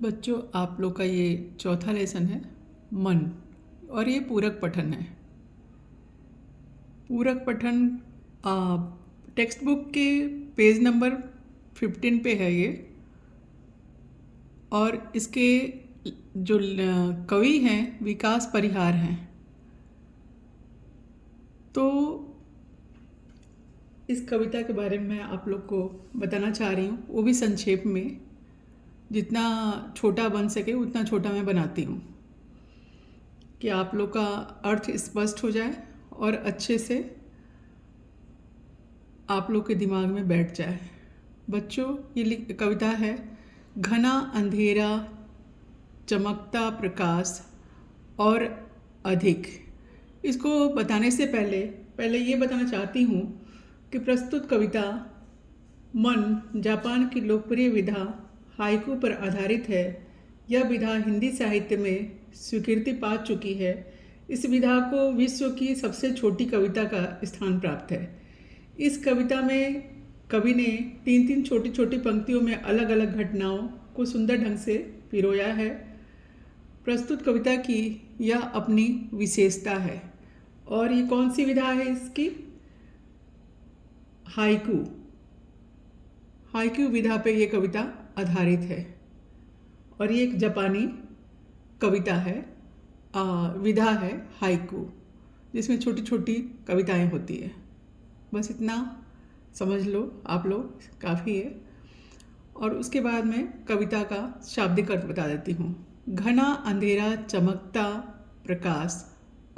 बच्चों, आप लोग का ये चौथा लेसन है मन, और ये पूरक पठन है। पूरक पठन टेक्स्ट बुक के पेज नंबर 15 पे है ये। और इसके जो कवि हैं विकास परिहार हैं। तो इस कविता के बारे में मैं आप लोग को बताना चाह रही हूँ, वो भी संक्षेप में। जितना छोटा बन सके उतना छोटा मैं बनाती हूँ कि आप लोग का अर्थ स्पष्ट हो जाए और अच्छे से आप लोग के दिमाग में बैठ जाए। बच्चों, ये कविता है घना अंधेरा चमकता प्रकाश और अधिक। इसको बताने से पहले ये बताना चाहती हूँ कि प्रस्तुत कविता मन जापान की लोकप्रिय विधा हाइकू पर आधारित है। यह विधा हिंदी साहित्य में स्वीकृति पा चुकी है। इस विधा को विश्व की सबसे छोटी कविता का स्थान प्राप्त है। इस कविता में कवि ने तीन तीन छोटी छोटी पंक्तियों में अलग अलग घटनाओं को सुंदर ढंग से पिरोया है। प्रस्तुत कविता की यह अपनी विशेषता है। और ये कौन सी विधा है इसकी? हाइकू। हाइकू विधा पे ये कविता आधारित है और ये एक जापानी कविता है, विधा है हाइकू, जिसमें छोटी छोटी कविताएं होती है। बस इतना समझ लो आप लोग, काफ़ी है। और उसके बाद मैं कविता का शाब्दिक अर्थ बता देती हूँ। घना अंधेरा चमकता प्रकाश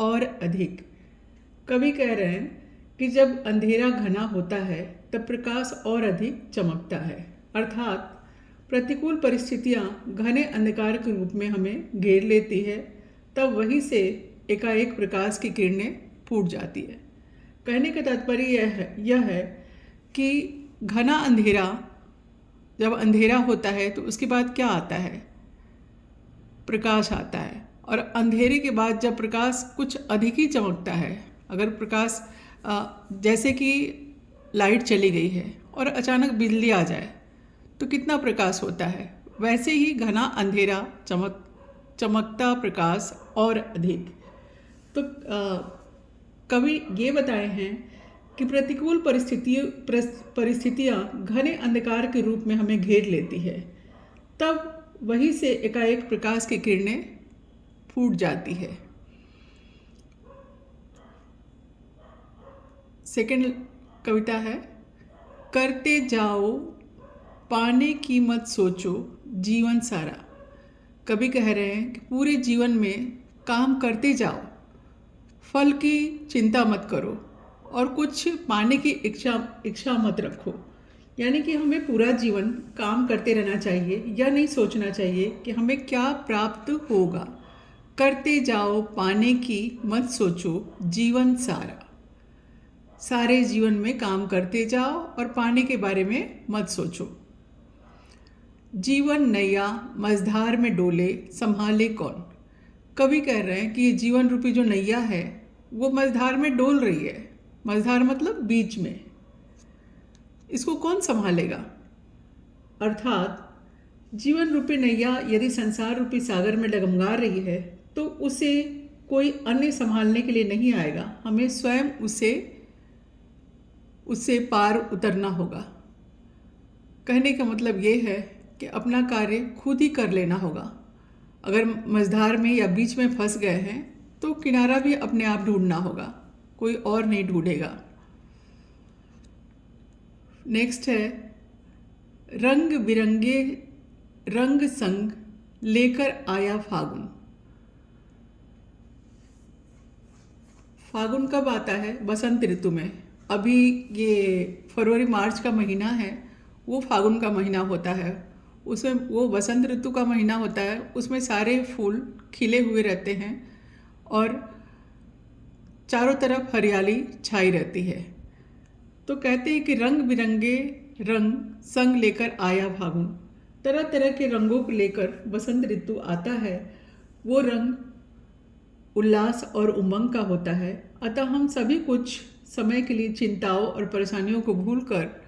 और अधिक। कवि कह रहे हैं कि जब अंधेरा घना होता है तब प्रकाश और अधिक चमकता है। अर्थात प्रतिकूल परिस्थितियाँ घने अंधकार के रूप में हमें घेर लेती है, तब वहीं से एकाएक प्रकाश की किरणें फूट जाती है। कहने का तात्पर्य यह है कि घना अंधेरा, जब अंधेरा होता है तो उसके बाद क्या आता है? प्रकाश आता है। और अंधेरे के बाद जब प्रकाश कुछ अधिक ही चमकता है, अगर प्रकाश जैसे कि लाइट चली गई है और अचानक बिजली आ जाए तो कितना प्रकाश होता है, वैसे ही घना अंधेरा चमकता प्रकाश और अधिक। तो कवि ये बताए हैं कि प्रतिकूल परिस्थितियाँ घने अंधकार के रूप में हमें घेर लेती है, तब वहीं से एकाएक प्रकाश की किरणें फूट जाती है। सेकंड कविता है करते जाओ पाने की मत सोचो जीवन सारा। कवि कह रहे हैं कि पूरे जीवन में काम करते जाओ, फल की चिंता मत करो और कुछ पाने की इच्छा मत रखो। यानी कि हमें पूरा जीवन काम करते रहना चाहिए, या नहीं सोचना चाहिए कि हमें क्या प्राप्त होगा। करते जाओ पाने की मत सोचो जीवन सारा। सारे जीवन में काम करते जाओ और पाने के बारे में मत सोचो। जीवन नैया मझधार में डोले संभाले कौन। कवि कह रहे हैं कि ये जीवन रूपी जो नैया है वो मझधार में डोल रही है। मझधार मतलब बीच में। इसको कौन संभालेगा? अर्थात जीवन रूपी नैया यदि संसार रूपी सागर में डगमगा रही है तो उसे कोई अन्य संभालने के लिए नहीं आएगा। हमें स्वयं उससे पार उतरना होगा। कहने का मतलब ये है कि अपना कार्य खुद ही कर लेना होगा। अगर मझधार में या बीच में फंस गए हैं तो किनारा भी अपने आप ढूंढना होगा, कोई और नहीं ढूंढेगा। नेक्स्ट है रंग बिरंगे रंग संग लेकर आया फागुन। फागुन कब आता है? बसंत ऋतु में। अभी ये फरवरी मार्च का महीना है, वो फागुन का महीना होता है। उसमें वो बसंत ऋतु का महीना होता है, उसमें सारे फूल खिले हुए रहते हैं और चारों तरफ हरियाली छाई रहती है। तो कहते हैं कि रंग बिरंगे रंग संग लेकर आया फागुन। तरह तरह के रंगों को लेकर बसंत ऋतु आता है। वो रंग उल्लास और उमंग का होता है। अतः हम सभी कुछ समय के लिए चिंताओं और परेशानियों को भूलकर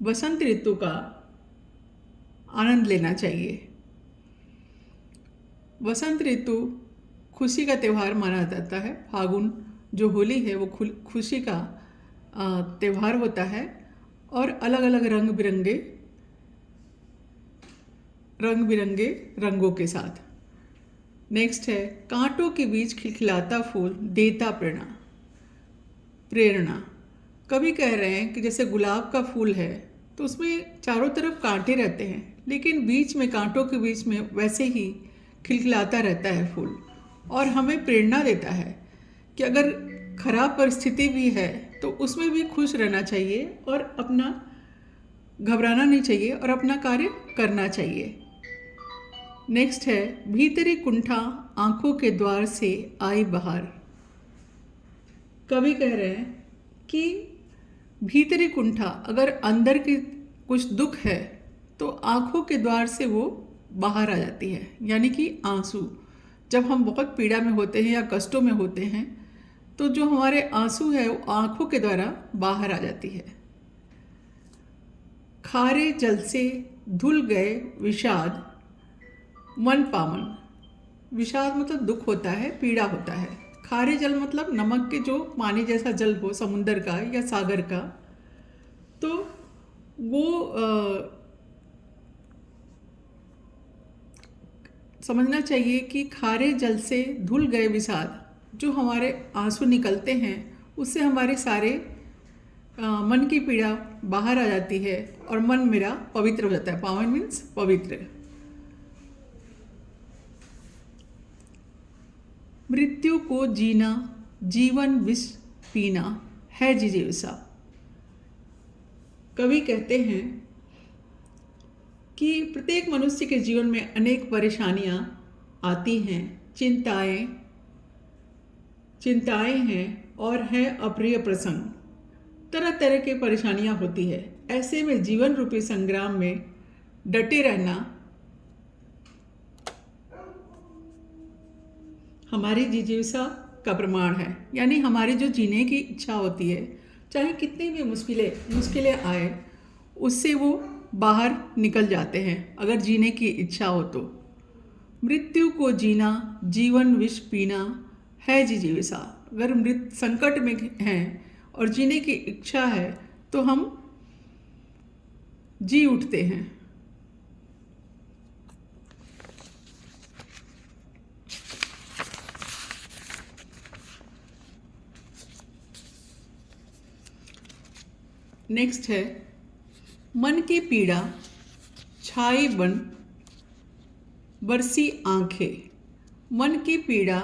बसंत ऋतु का आनंद लेना चाहिए। वसंत ऋतु खुशी का त्यौहार माना जाता है। फागुन जो होली है वो खुशी का त्यौहार होता है और अलग अलग रंग बिरंगे रंगों के साथ। नेक्स्ट है कांटों के बीच खिलखिलाता फूल देता प्रेरणा। कवि कह रहे हैं कि जैसे गुलाब का फूल है तो उसमें चारों तरफ कांटे रहते हैं, लेकिन बीच में कांटों के बीच में वैसे ही खिलखिलाता रहता है फूल और हमें प्रेरणा देता है कि अगर खराब परिस्थिति भी है तो उसमें भी खुश रहना चाहिए और अपना घबराना नहीं चाहिए और अपना कार्य करना चाहिए। नेक्स्ट है भीतरी कुंठा आंखों के द्वार से आई बहार। कवि कह रहे हैं कि भीतरी कुंठा, अगर अंदर की कुछ दुख है तो आंखों के द्वार से वो बाहर आ जाती है, यानी कि आंसू। जब हम बहुत पीड़ा में होते हैं या कष्टों में होते हैं तो जो हमारे आंसू है वो आंखों के द्वारा बाहर आ जाती है। खारे जल से धुल गए विषाद मन पावन। विषाद मतलब दुख होता है, पीड़ा होता है। खारे जल मतलब नमक के जो पानी जैसा जल हो समुंदर का या सागर का, तो वो समझना चाहिए कि खारे जल से धुल गए विषाद, जो हमारे आंसू निकलते हैं उससे हमारे सारे मन की पीड़ा बाहर आ जाती है और मन मेरा पवित्र हो जाता है। पावन मीन्स पवित्र। मृत्यु को जीना जीवन विष पीना है जिजीविषा। कवि कहते हैं कि प्रत्येक मनुष्य के जीवन में अनेक परेशानियां आती हैं, चिंताएं हैं और हैं अप्रिय प्रसंग। तरह तरह की परेशानियां होती है। ऐसे में जीवन रूपी संग्राम में डटे रहना हमारी जिजीविषा का प्रमाण है। यानी हमारी जो जीने की इच्छा होती है, चाहे कितनी भी मुश्किलें आए, उससे वो बाहर निकल जाते हैं अगर जीने की इच्छा हो तो। मृत्यु को जीना जीवन विष पीना है जिजीविषा। अगर संकट में हैं और जीने की इच्छा है तो हम जी उठते हैं। नेक्स्ट है मन की पीड़ा छाई बन बरसी आंखें। मन की पीड़ा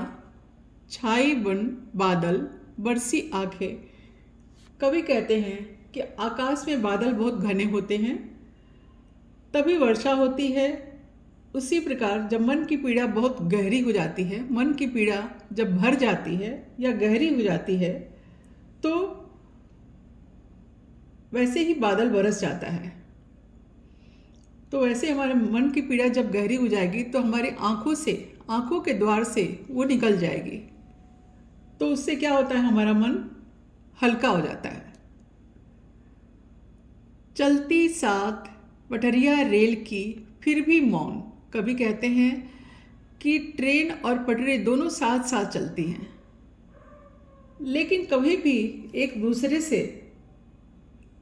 छाई बन बादल बरसी आंखें। कवि कहते हैं कि आकाश में बादल बहुत घने होते हैं तभी वर्षा होती है। उसी प्रकार जब मन की पीड़ा बहुत गहरी हो जाती है, मन की पीड़ा जब भर जाती है या गहरी हो जाती है, तो वैसे ही बादल बरस जाता है। तो वैसे हमारे मन की पीड़ा जब गहरी हो जाएगी तो हमारी आंखों के द्वार से वो निकल जाएगी। तो उससे क्या होता है, हमारा मन हल्का हो जाता है। चलती साथ पटरिया रेल की फिर भी मौन। कभी कहते हैं कि ट्रेन और पटरी दोनों साथ साथ चलती हैं, लेकिन कभी भी एक दूसरे से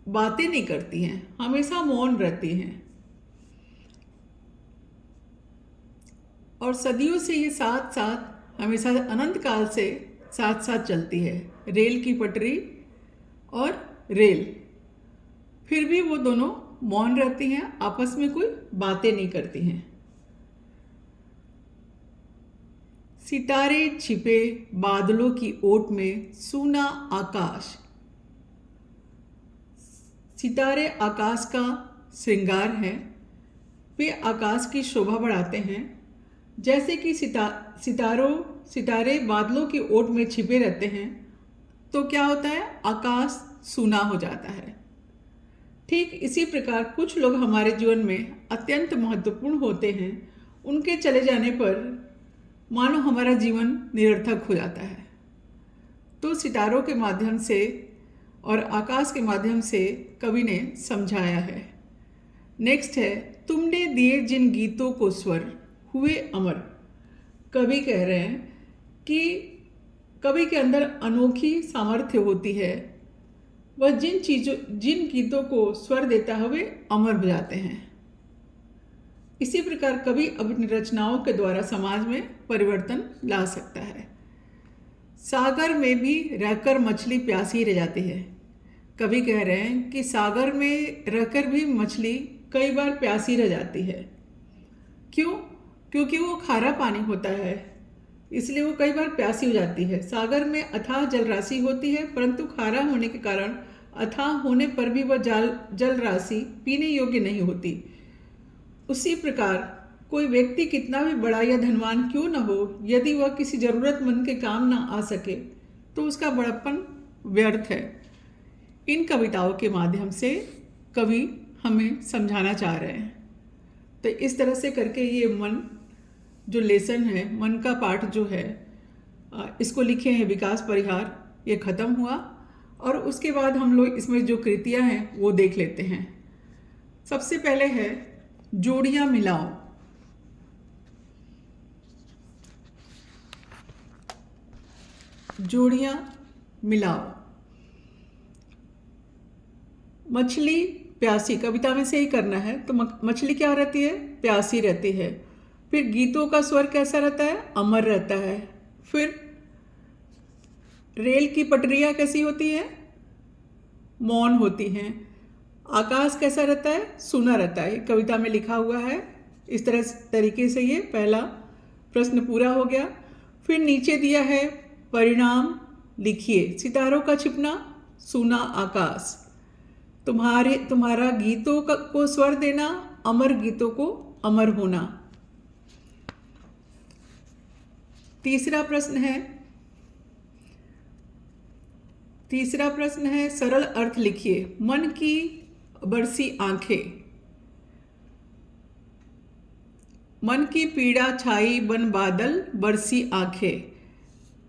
बातें नहीं करती हैं, हमेशा मौन रहती हैं। और सदियों से ये साथ साथ हमेशा अनंत काल से साथ साथ चलती है, रेल की पटरी और रेल। फिर भी वो दोनों मौन रहती हैं, आपस में कोई बातें नहीं करती हैं। सितारे छिपे बादलों की ओट में सूना आकाश। सितारे आकाश का श्रृंगार हैं, वे आकाश की शोभा बढ़ाते हैं। जैसे कि सितारे बादलों की ओट में छिपे रहते हैं तो क्या होता है, आकाश सूना हो जाता है। ठीक इसी प्रकार कुछ लोग हमारे जीवन में अत्यंत महत्वपूर्ण होते हैं, उनके चले जाने पर मानो हमारा जीवन निरर्थक हो जाता है। तो सितारों के माध्यम से और आकाश के माध्यम से कवि ने समझाया है। नेक्स्ट है तुमने दिए जिन गीतों को स्वर हुए अमर। कवि कह रहे हैं कि कवि के अंदर अनोखी सामर्थ्य होती है। वह जिन गीतों को स्वर देता है वे अमर हो जाते हैं। इसी प्रकार कवि अपनी रचनाओं के द्वारा समाज में परिवर्तन ला सकता है। सागर में भी रहकर मछली प्यासी रह जाती है। कवि कह रहे हैं कि सागर में रहकर भी मछली कई बार प्यासी रह जाती है। क्यों? क्योंकि वो खारा पानी होता है, इसलिए वो कई बार प्यासी हो जाती है। सागर में अथाह जलराशि होती है, परंतु खारा होने के कारण अथाह होने पर भी वह जल राशि पीने योग्य नहीं होती। उसी प्रकार कोई व्यक्ति कितना भी बड़ा या धनवान क्यों न हो, यदि वह किसी जरूरतमंद के काम न आ सके तो उसका बड़प्पन व्यर्थ है। इन कविताओं के माध्यम से कवि हमें समझाना चाह रहे हैं। तो इस तरह से करके ये मन जो लेसन है, मन का पाठ जो है, इसको लिखे हैं विकास परिहार, ये ख़त्म हुआ। और उसके बाद हम लोग इसमें जो कृतियाँ हैं वो देख लेते हैं। सबसे पहले है जोड़ियाँ मिलाओ। जोड़ियाँ मिलाओ। मछली प्यासी, कविता में से ही करना है। तो मछली क्या रहती है? प्यासी रहती है। फिर गीतों का स्वर कैसा रहता है? अमर रहता है। फिर रेल की पटरियाँ कैसी होती हैं? मौन होती हैं। आकाश कैसा रहता है? सूना रहता है। कविता में लिखा हुआ है। इस तरीके से ये पहला प्रश्न पूरा हो गया। फिर नीचे दिया है परिणाम लिखिए। सितारों का छिपना, सूना आकाश। तुम्हारा गीतों को स्वर देना, अमर गीतों को अमर होना। तीसरा प्रश्न है सरल अर्थ लिखिए। मन की बरसी आंखें। मन की पीड़ा छाई बन बादल बरसी आंखें।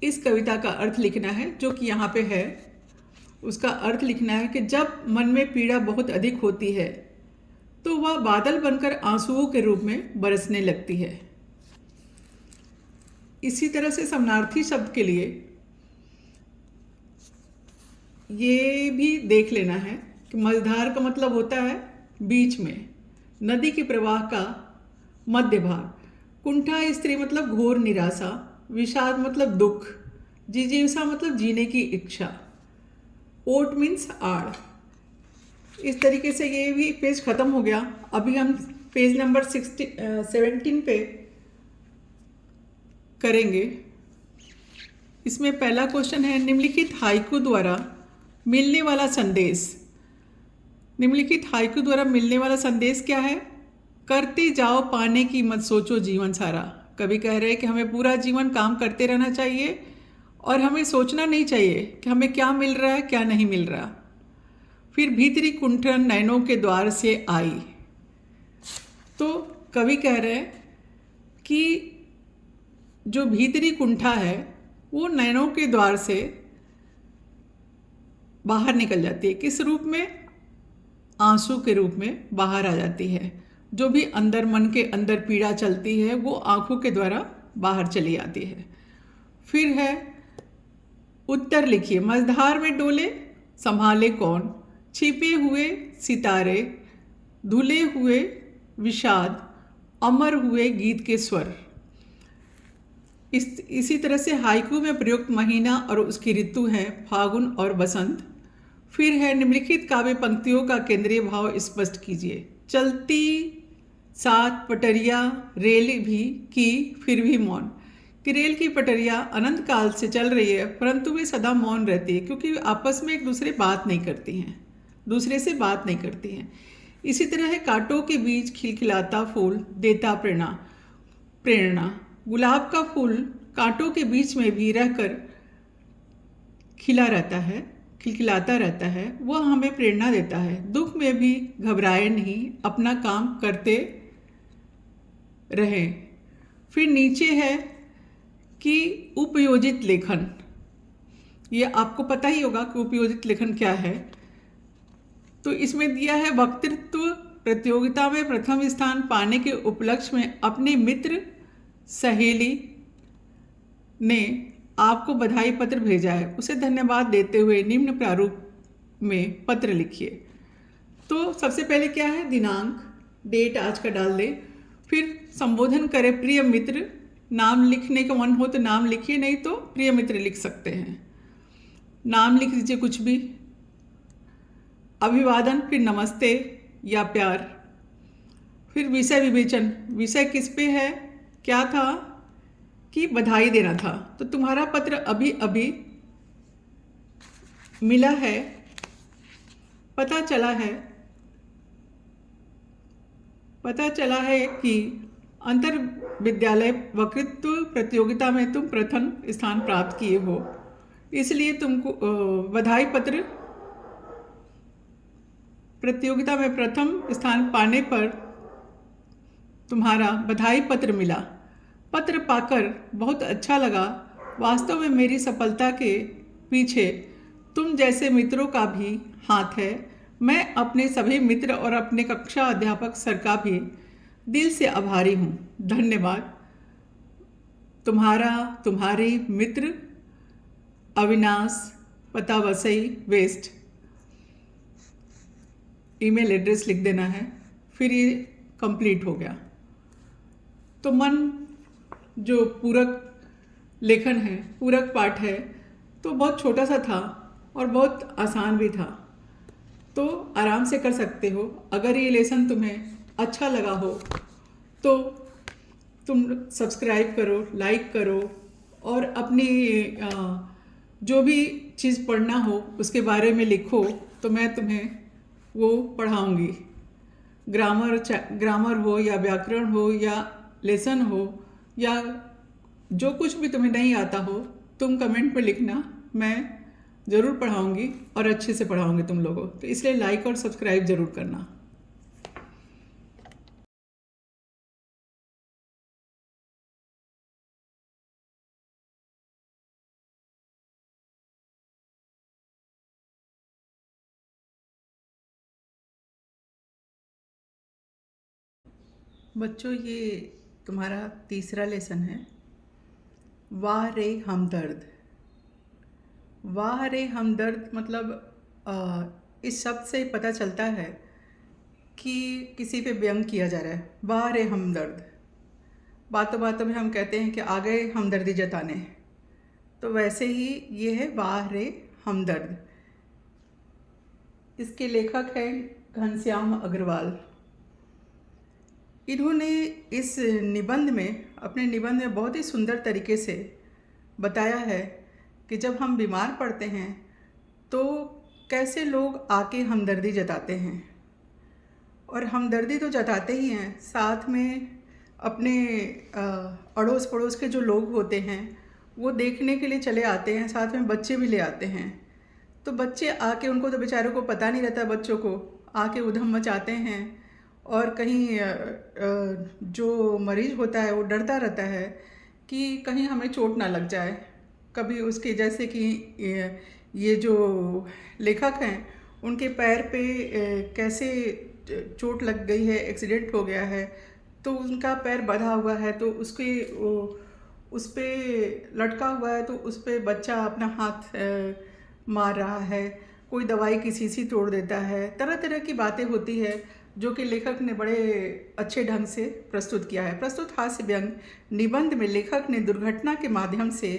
इस कविता का अर्थ लिखना है, जो कि यहाँ पे है। उसका अर्थ लिखना है कि जब मन में पीड़ा बहुत अधिक होती है तो वह बादल बनकर आंसुओं के रूप में बरसने लगती है। इसी तरह से समानार्थी शब्द के लिए ये भी देख लेना है कि मझधार का मतलब होता है बीच में, नदी के प्रवाह का मध्य भाग। कुंठा स्त्री मतलब घोर निराशा। विषाद मतलब दुख। जिजीविषा मतलब जीने की इच्छा। ओट मीन्स आड़। इस तरीके से ये भी पेज खत्म हो गया। अभी हम पेज नंबर 17 पे करेंगे। इसमें पहला क्वेश्चन है निम्नलिखित हाइकू द्वारा मिलने वाला संदेश। निम्नलिखित हाइकू द्वारा मिलने वाला संदेश क्या है? करते जाओ पाने की मत सोचो जीवन सारा। कवि कह रहे हैं कि हमें पूरा जीवन काम करते रहना चाहिए और हमें सोचना नहीं चाहिए कि हमें क्या मिल रहा है क्या नहीं मिल रहा। फिर भीतरी कुंठन नैनों के द्वार से आई। तो कवि कह रहे हैं कि जो भीतरी कुंठा है वो नैनों के द्वार से बाहर निकल जाती है। किस रूप में? आंसू के रूप में बाहर आ जाती है। जो भी अंदर मन के अंदर पीड़ा चलती है वो आंखों के द्वारा बाहर चली आती है। फिर है उत्तर लिखिए। मझधार में डोले संभाले कौन? छिपे हुए सितारे, धुले हुए विषाद, अमर हुए गीत के स्वर। इसी तरह से हाइकू में प्रयुक्त महीना और उसकी ऋतु है फागुन और बसंत। फिर है निम्नलिखित काव्य पंक्तियों का केंद्रीय भाव स्पष्ट कीजिए। चलती सात पटरिया रेल भी की फिर भी मौन। कि रेल की पटरियाँ अनंत काल से चल रही है परंतु वे सदा मौन रहती है, क्योंकि आपस में एक दूसरे से बात नहीं करती हैं। इसी तरह है कांटों के बीच खिलखिलाता फूल देता प्रेरणा। गुलाब का फूल कांटों के बीच में भी रहकर खिलखिलाता रहता है, वह हमें प्रेरणा देता है। दुख में भी घबराए नहीं, अपना काम करते रहें। फिर नीचे है कि उपयोजित लेखन। ये आपको पता ही होगा कि उपयोजित लेखन क्या है। तो इसमें दिया है वक्तृत्व प्रतियोगिता में प्रथम स्थान पाने के उपलक्ष्य में अपने मित्र, सहेली, ने आपको बधाई पत्र भेजा है उसे धन्यवाद देते हुए निम्न प्रारूप में पत्र लिखिए। तो सबसे पहले क्या है, दिनांक, डेट आज का डाल दें, फिर संबोधन करें प्रिय मित्र। नाम लिखने का मन हो तो नाम लिखिए, नहीं तो प्रिय मित्र लिख सकते हैं। नाम लिख दीजिए कुछ भी। अभिवादन, फिर नमस्ते या प्यार, फिर विषय विवेचन, विषय किस पे है, क्या था कि बधाई देना था। तो तुम्हारा पत्र अभी अभी मिला है, पता चला है कि अंतर विद्यालय वक्तृत्व प्रतियोगिता में तुम प्रथम स्थान प्राप्त किए हो, इसलिए तुमको बधाई पत्र, प्रतियोगिता में प्रथम स्थान पाने पर तुम्हारा बधाई पत्र मिला। पत्र पाकर बहुत अच्छा लगा। वास्तव में मेरी सफलता के पीछे तुम जैसे मित्रों का भी हाथ है। मैं अपने सभी मित्र और अपने कक्षा अध्यापक सर का भी दिल से आभारी हूँ। धन्यवाद। तुम्हारी मित्र अविनाश, पता वसई वेस्ट। ईमेल एड्रेस लिख देना है, फिर ये कंप्लीट हो गया। तो जो पूरक लेखन है, पूरक पाठ है, तो बहुत छोटा सा था और बहुत आसान भी था, तो आराम से कर सकते हो। अगर ये लेसन तुम्हें अच्छा लगा हो तो तुम सब्सक्राइब करो, लाइक करो, और अपनी जो भी चीज़ पढ़ना हो उसके बारे में लिखो, तो मैं तुम्हें वो पढ़ाऊँगी। ग्रामर हो या व्याकरण हो या लेसन हो या जो कुछ भी तुम्हें नहीं आता हो, तुम कमेंट में लिखना, मैं ज़रूर पढ़ाऊँगी और अच्छे से पढ़ाऊँगी तुम लोगों। तो इसलिए लाइक और सब्सक्राइब ज़रूर करना। बच्चों, ये तुम्हारा तीसरा लेसन है। वाह रे हमदर्द। वाह रे हमदर्द मतलब इस शब्द से पता चलता है कि किसी पे व्यंग किया जा रहा है। वाह रे हमदर्द, बातों बातों में हम कहते हैं कि आ गए हमदर्दी जताने, तो वैसे ही ये है वाह रे हमदर्द। इसके लेखक हैं घनश्याम अग्रवाल। इन्होंने इस निबंध में, अपने निबंध में बहुत ही सुंदर तरीके से बताया है कि जब हम बीमार पड़ते हैं तो कैसे लोग आके हमदर्दी जताते हैं, और हमदर्दी तो जताते ही हैं, साथ में अपने अड़ोस पड़ोस के जो लोग होते हैं वो देखने के लिए चले आते हैं, साथ में बच्चे भी ले आते हैं। तो बच्चे आके, उनको तो बेचारों को पता नहीं रहता, बच्चों को आके उधम मचाते हैं, और कहीं जो मरीज होता है वो डरता रहता है कि कहीं हमें चोट ना लग जाए। कभी उसके, जैसे कि ये जो लेखक हैं उनके पैर पे कैसे चोट लग गई है, एक्सीडेंट हो गया है, तो उनका पैर बंधा हुआ है, तो उस पे लटका हुआ है, तो उस पे बच्चा अपना हाथ मार रहा है, कोई दवाई की शीशी तोड़ देता है। तरह तरह की बातें होती है जो कि लेखक ने बड़े अच्छे ढंग से प्रस्तुत किया है। प्रस्तुत हास्य व्यंग निबंध में लेखक ने दुर्घटना के माध्यम से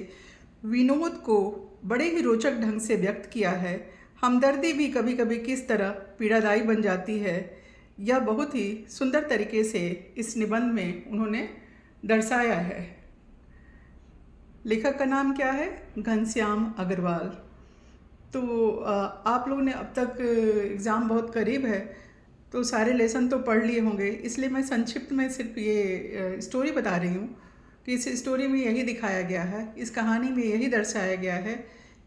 विनोद को बड़े ही रोचक ढंग से व्यक्त किया है। हमदर्दी भी कभी कभी किस तरह पीड़ादायी बन जाती है, यह बहुत ही सुंदर तरीके से इस निबंध में उन्होंने दर्शाया है। लेखक का नाम क्या है? घनश्याम अग्रवाल। तो आप लोगों ने अब तक, एग्ज़ाम बहुत करीब है तो सारे लेसन तो पढ़ लिए होंगे, इसलिए मैं संक्षिप्त में सिर्फ ये स्टोरी बता रही हूँ कि इस स्टोरी में यही दिखाया गया है, इस कहानी में यही दर्शाया गया है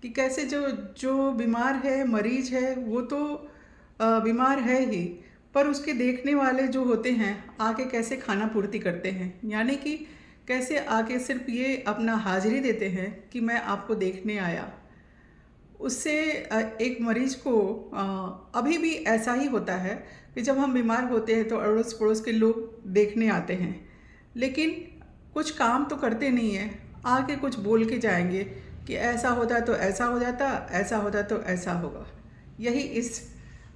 कि कैसे जो बीमार है, मरीज है, वो तो बीमार है ही, पर उसके देखने वाले जो होते हैं आके कैसे खाना पूर्ति करते हैं, यानी कि कैसे आके सिर्फ ये अपना हाजिरी देते हैं कि मैं आपको देखने आया। उससे एक मरीज को अभी भी ऐसा ही होता है कि जब हम बीमार होते हैं तो अड़ोस पड़ोस के लोग देखने आते हैं, लेकिन कुछ काम तो करते नहीं हैं, आके कुछ बोल के जाएंगे कि ऐसा होता तो ऐसा हो जाता, ऐसा होता तो ऐसा होगा। यही इस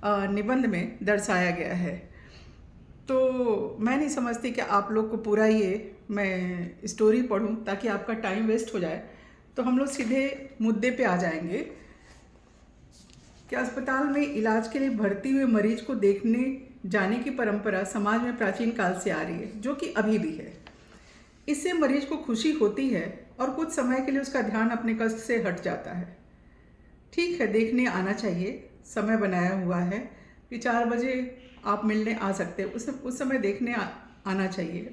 निबंध में दर्शाया गया है। तो मैं नहीं समझती कि आप लोग को पूरा ये मैं स्टोरी पढूं ताकि आपका टाइम वेस्ट हो जाए। तो हम लोग सीधे मुद्दे पे आ जाएंगे कि अस्पताल में इलाज के लिए भर्ती हुए मरीज को देखने जाने की परंपरा समाज में प्राचीन काल से आ रही है, जो कि अभी भी है। इससे मरीज को खुशी होती है और कुछ समय के लिए उसका ध्यान अपने कष्ट से हट जाता है। ठीक है, देखने आना चाहिए, समय बनाया हुआ है कि 4 बजे आप मिलने आ सकते हैं, उस समय देखने आना चाहिए,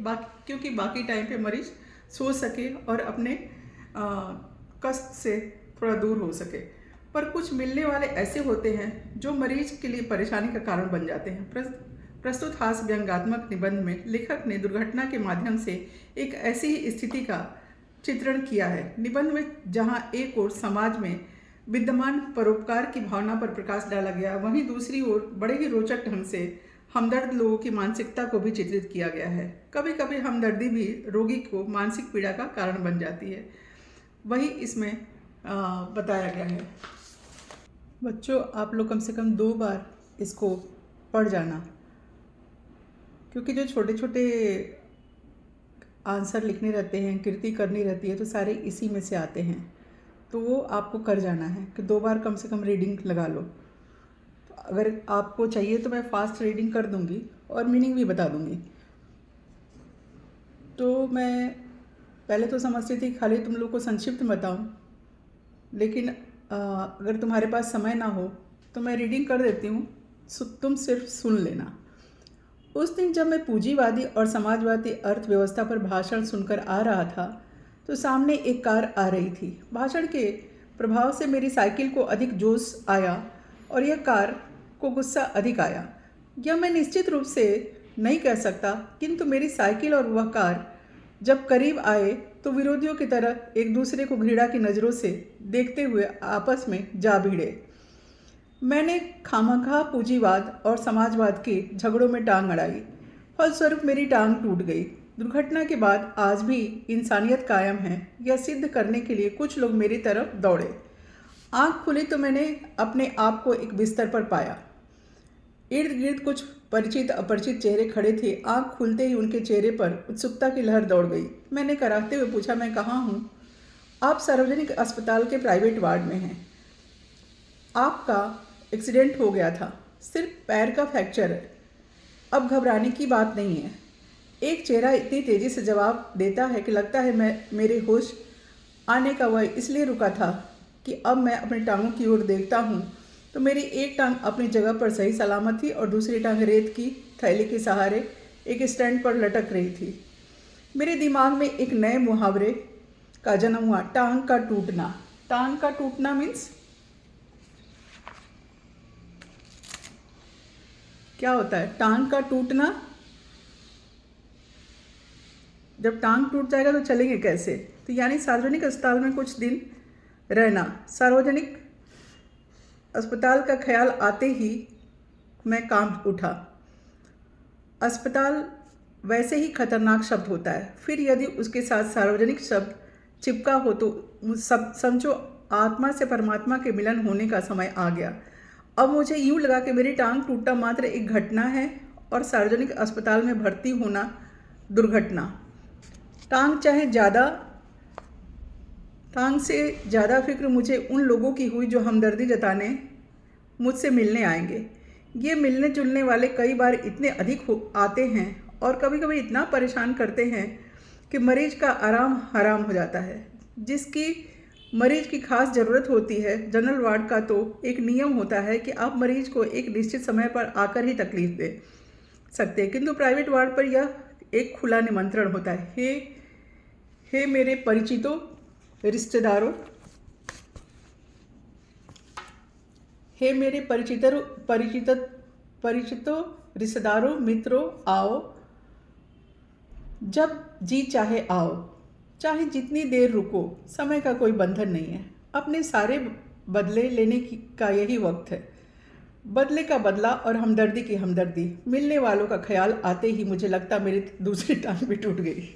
क्योंकि बाकी टाइम पे मरीज सो सके और अपने कष्ट से थोड़ा दूर हो सके। पर कुछ मिलने वाले ऐसे होते हैं जो मरीज के लिए परेशानी का कारण बन जाते हैं। प्रस्तुत हास्य व्यंग्यात्मक निबंध में लेखक ने दुर्घटना के माध्यम से एक ऐसी ही स्थिति का चित्रण किया है। निबंध में जहां एक ओर समाज में विद्यमान परोपकार की भावना पर प्रकाश डाला गया, वहीं दूसरी ओर बड़े ही रोचक ढंग से हमदर्द लोगों की मानसिकता को भी चित्रित किया गया है। कभी कभी हमदर्दी भी रोगी को मानसिक पीड़ा का कारण बन जाती है, वही इसमें बताया गया है। बच्चों, आप लोग कम से कम 2 बार इसको पढ़ जाना, क्योंकि जो छोटे छोटे आंसर लिखने रहते हैं, कृति करनी रहती है, तो सारे इसी में से आते हैं। तो वो आपको कर जाना है कि 2 बार कम से कम रीडिंग लगा लो। तो अगर आपको चाहिए तो मैं फास्ट रीडिंग कर दूंगी और मीनिंग भी बता दूंगी। तो मैं पहले तो समझती थी खाली तुम लोग को संक्षिप्त बताऊं, लेकिन अगर तुम्हारे पास समय ना हो तो मैं रीडिंग कर देती हूँ, तुम सिर्फ सुन लेना। उस दिन जब मैं पूंजीवादी और समाजवादी अर्थव्यवस्था पर भाषण सुनकर आ रहा था, तो सामने एक कार आ रही थी। भाषण के प्रभाव से मेरी साइकिल को अधिक जोश आया और यह कार को गुस्सा अधिक आया। यह मैं निश्चित रूप से नहीं कह सकता, किंतु मेरी साइकिल और वह कार जब करीब आए तो विरोधियों की तरह एक दूसरे को घृणा की नज़रों से देखते हुए आपस में जा भिड़े। मैंने खामखा पूंजीवाद और समाजवाद के झगड़ों में टांग अड़ाई, फलस्वरूप मेरी टांग टूट गई। दुर्घटना के बाद आज भी इंसानियत कायम है, यह सिद्ध करने के लिए कुछ लोग मेरी तरफ दौड़े। आंख खुली तो मैंने अपने आप को एक बिस्तर पर पाया। इर्द गिर्द कुछ परिचित अपरिचित चेहरे खड़े थे। आंख खुलते ही उनके चेहरे पर उत्सुकता की लहर दौड़ गई। मैंने कराहते हुए पूछा, मैं कहाँ हूँ? आप सार्वजनिक अस्पताल के प्राइवेट वार्ड में हैं। आपका एक्सीडेंट हो गया था, सिर्फ पैर का फ्रैक्चर है, अब घबराने की बात नहीं है। एक चेहरा इतनी तेज़ी से जवाब देता है कि लगता है मेरे होश आने का वह इसलिए रुका था कि अब मैं अपनी टांगों की ओर देखता हूँ तो मेरी एक टांग अपनी जगह पर सही सलामत थी और दूसरी टांग रेत की थैली के सहारे एक स्टैंड पर लटक रही थी। मेरे दिमाग में एक नए मुहावरे का जन्म हुआ, टांग का टूटना। टांग का टूटना मीन्स क्या होता है? टांग का टूटना, जब टांग टूट जाएगा तो चलेंगे कैसे? तो यानी सार्वजनिक अस्पताल में कुछ दिन रहना। सार्वजनिक अस्पताल का ख्याल आते ही मैं कांप उठा। अस्पताल वैसे ही खतरनाक शब्द होता है, फिर यदि उसके साथ सार्वजनिक शब्द चिपका हो तो सब समझो आत्मा से परमात्मा के मिलन होने का समय आ गया। अब मुझे यूँ लगा कि मेरी टांग टूटना मात्र एक घटना है और सार्वजनिक अस्पताल में भर्ती होना दुर्घटना। टांग से ज़्यादा फिक्र मुझे उन लोगों की हुई जो हमदर्दी जताने मुझसे मिलने आएंगे। ये मिलने जुलने वाले कई बार इतने अधिक आते हैं और कभी कभी इतना परेशान करते हैं कि मरीज का आराम हराम हो जाता है। जिसकी मरीज की खास ज़रूरत होती है, जनरल वार्ड का तो एक नियम होता है कि आप मरीज को एक निश्चित समय पर आकर ही तकलीफ दे सकते हैं, किंतु प्राइवेट वार्ड पर यह एक खुला निमंत्रण होता है। हे मेरे परिचितों, रिश्तेदारों, हे मेरे परिचितों, रिश्तेदारों, मित्रों, आओ, जब जी चाहे आओ, चाहे जितनी देर रुको, समय का कोई बंधन नहीं है। अपने सारे बदले लेने का यही वक्त है। बदले का बदला और हमदर्दी की हमदर्दी। मिलने वालों का ख्याल आते ही मुझे लगता मेरी दूसरी टांग भी टूट गई।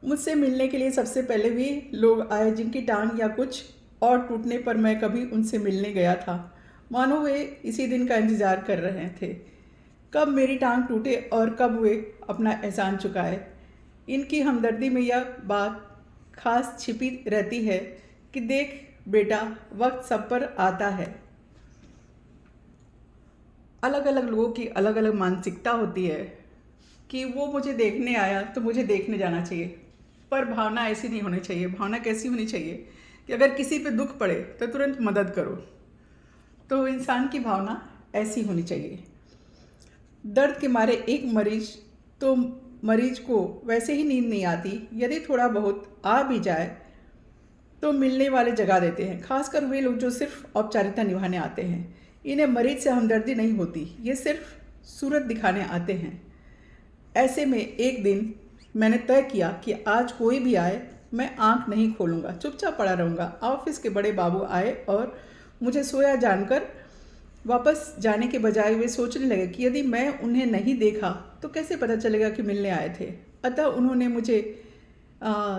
मुझसे मिलने के लिए सबसे पहले वे लोग आए जिनकी टांग या कुछ और टूटने पर मैं कभी उनसे मिलने गया था। मानो वे इसी दिन का इंतज़ार कर रहे थे, कब मेरी टांग टूटे और कब वे अपना एहसान चुकाए। इनकी हमदर्दी में यह बात खास छिपी रहती है कि देख बेटा, वक्त सब पर आता है। अलग अलग लोगों की अलग अलग मानसिकता होती है कि वो मुझे देखने आया तो मुझे देखने जाना चाहिए, पर भावना ऐसी नहीं होनी चाहिए। भावना कैसी होनी चाहिए कि अगर किसी पे दुख पड़े तो तुरंत मदद करो। तो इंसान की भावना ऐसी होनी चाहिए। दर्द के मारे एक मरीज को वैसे ही नींद नहीं आती, यदि थोड़ा बहुत आ भी जाए तो मिलने वाले जगा देते हैं, खासकर वे लोग जो सिर्फ औपचारिकता निभाने आते हैं। इन्हें मरीज से हमदर्दी नहीं होती, ये सिर्फ सूरत दिखाने आते हैं। ऐसे में एक दिन मैंने तय किया कि आज कोई भी आए मैं आंख नहीं खोलूँगा, चुपचाप पड़ा रहूँगा। ऑफिस के बड़े बाबू आए और मुझे सोया जानकर वापस जाने के बजाय वे सोचने लगे कि यदि मैं उन्हें नहीं देखा तो कैसे पता चलेगा कि मिलने आए थे। अतः उन्होंने मुझे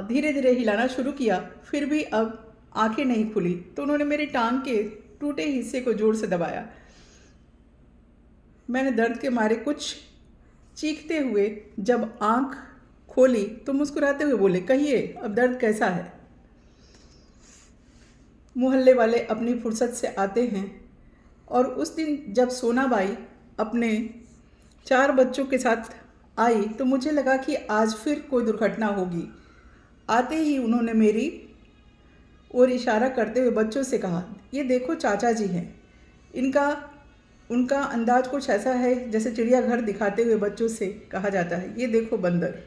धीरे धीरे हिलाना शुरू किया। फिर भी अब आंखें नहीं खुली तो उन्होंने मेरी टांग के टूटे हिस्से को जोर से दबाया। मैंने दर्द के मारे कुछ चीखते हुए जब आंख खोली तो मुस्कुराते हुए बोले, कहिए अब दर्द कैसा है। मोहल्ले वाले अपनी फुर्सत से आते हैं और उस दिन जब सोनाबाई अपने 4 बच्चों के साथ आई तो मुझे लगा कि आज फिर कोई दुर्घटना होगी। आते ही उन्होंने मेरी ओर इशारा करते हुए बच्चों से कहा, ये देखो चाचा जी हैं। उनका अंदाज कुछ ऐसा है जैसे चिड़ियाघर दिखाते हुए बच्चों से कहा जाता है, ये देखो बंदर।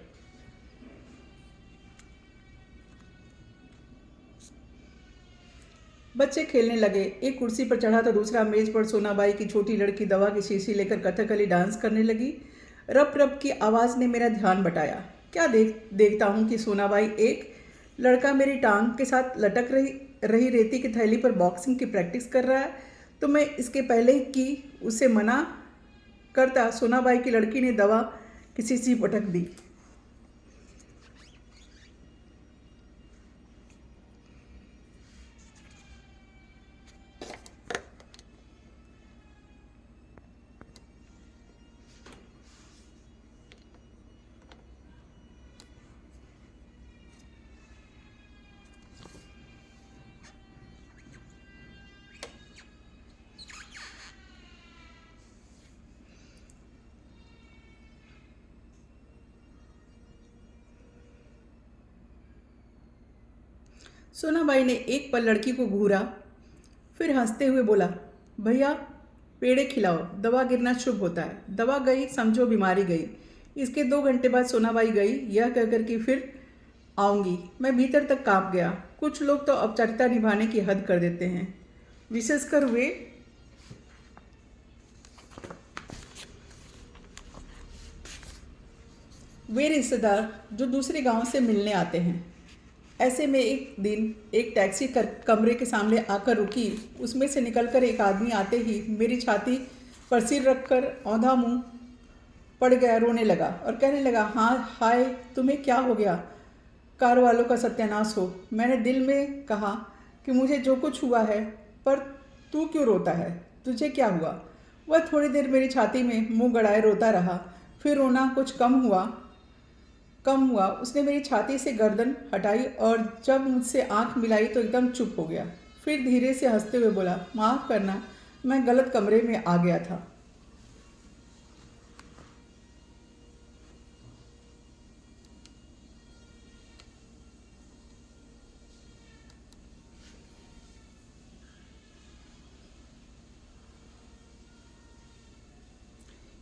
बच्चे खेलने लगे। एक कुर्सी पर चढ़ा तो दूसरा मेज पर सोनाबाई की छोटी लड़की दवा की शीशी लेकर कथकली डांस करने लगी। रप रप की आवाज़ ने मेरा ध्यान बटाया। क्या देखता हूँ कि सोनाबाई एक लड़का मेरी टांग के साथ लटक रही रेती की थैली पर बॉक्सिंग की प्रैक्टिस कर रहा है। तो मैं इसके पहले कि उसे मना करता, सोनाबाई की लड़की ने दवा की शीशी पटक दी। सोनाबाई ने एक पल लड़की को घूरा, फिर हंसते हुए बोला, भैया पेड़े खिलाओ, दवा गिरना शुभ होता है। दवा गई, समझो बीमारी गई। इसके 2 घंटे बाद सोनाबाई गई, यह कहकर कि फिर आऊँगी। मैं भीतर तक काँप गया। कुछ लोग तो औपचारिकता निभाने की हद कर देते हैं, विशेषकर वे रिश्तेदार जो दूसरे गांव से मिलने आते हैं। ऐसे में एक दिन एक टैक्सी कमरे के सामने आकर रुकी। उसमें से निकलकर एक आदमी आते ही मेरी छाती पर सिर रखकर औंधा मुंह पड़ गया, रोने लगा और कहने लगा, हाँ हाय, तुम्हें क्या हो गया? कार वालों का सत्यानाश हो। मैंने दिल में कहा कि मुझे जो कुछ हुआ है, पर तू क्यों रोता है? तुझे क्या हुआ? वह थोड़ी देर मेरी छाती में मुंह गड़ाए रोता रहा। फिर रोना कुछ कम हुआ। उसने मेरी छाती से गर्दन हटाई और जब मुझसे आंख मिलाई तो एकदम चुप हो गया। फिर धीरे से हंसते हुए बोला, माफ़ करना, मैं गलत कमरे में आ गया था।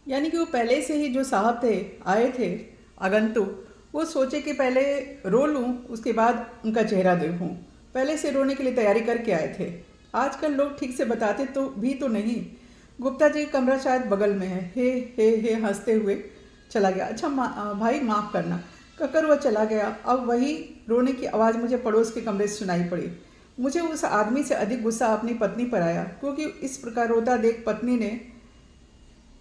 यानी कि वो पहले से ही जो साहब आए थे आगंतुक, वो सोचे कि पहले रो लूँ, उसके बाद उनका चेहरा देखूँ। पहले से रोने के लिए तैयारी करके आए थे। आजकल लोग ठीक से बताते तो नहीं। गुप्ता जी का कमरा शायद बगल में है। हे हंसते हुए चला गया। अच्छा भाई माफ़ करना, कहकर वह चला गया। अब वही रोने की आवाज़ मुझे पड़ोस के कमरे से सुनाई पड़ी। मुझे उस आदमी से अधिक गुस्सा अपनी पत्नी पर आया, क्योंकि इस प्रकार रोता देख पत्नी ने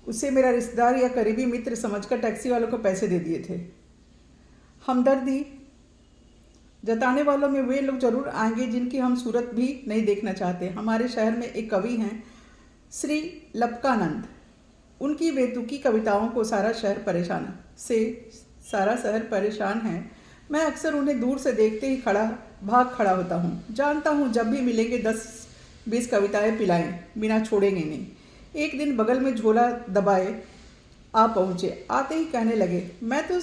उसे मेरा रिश्तेदार या करीबी मित्र समझकर टैक्सी वालों को पैसे दे दिए थे। हमदर्दी जताने वालों में वे लोग जरूर आएंगे जिनकी हम सूरत भी नहीं देखना चाहते। हमारे शहर में एक कवि हैं श्री लपकानंद। उनकी बेतुकी कविताओं को सारा शहर परेशान है। मैं अक्सर उन्हें दूर से देखते ही भाग खड़ा होता हूँ। जानता हूँ जब भी मिलेंगे 10-20 कविताएं पिलाएं, बिना छोड़ेंगे नहीं। एक दिन बगल में झोला दबाए आ पहुँचे। आते ही कहने लगे, मैं तो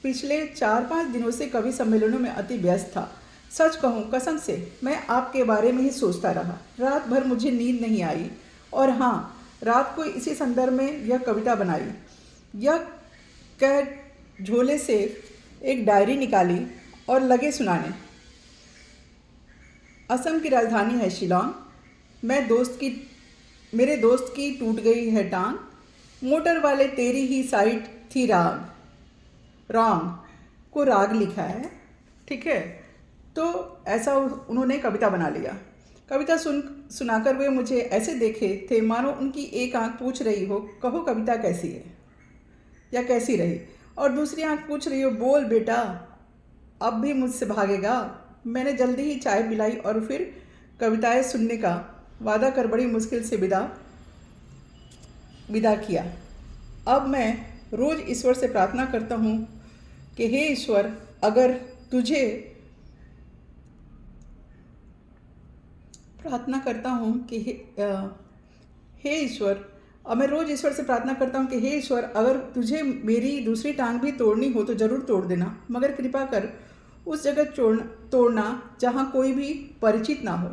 पिछले 4-5 दिनों से कवि सम्मेलनों में अति व्यस्त था। सच कहूँ, कसम से मैं आपके बारे में ही सोचता रहा। रात भर मुझे नींद नहीं आई। और हाँ, रात को इसी संदर्भ में यह कविता बनाई। यह कह झोले से एक डायरी निकाली और लगे सुनाने। असम की राजधानी है शिलोंग। मेरे दोस्त की टूट गई है टांग। मोटर वाले तेरी ही साइड थी रॉन्ग को राग लिखा है। ठीक है, तो ऐसा उन्होंने कविता बना लिया। कविता सुनाकर वे मुझे ऐसे देखे थे मानो उनकी एक आंख पूछ रही हो, कहो कविता कैसी है या कैसी रही, और दूसरी आंख पूछ रही हो, बोल बेटा अब भी मुझसे भागेगा। मैंने जल्दी ही चाय पिलाई और फिर कविताएं सुनने का वादा कर बड़ी मुश्किल से विदा किया। अब मैं रोज़ ईश्वर से प्रार्थना करता हूँ कि हे ईश्वर, अगर तुझे प्रार्थना करता हूँ कि हे ईश्वर, अब मैं रोज़ ईश्वर से प्रार्थना करता हूँ कि हे ईश्वर, अगर तुझे मेरी दूसरी टांग भी तोड़नी हो तो ज़रूर तोड़ देना, मगर कृपा कर उस जगह तोड़ना जहाँ कोई भी परिचित ना हो,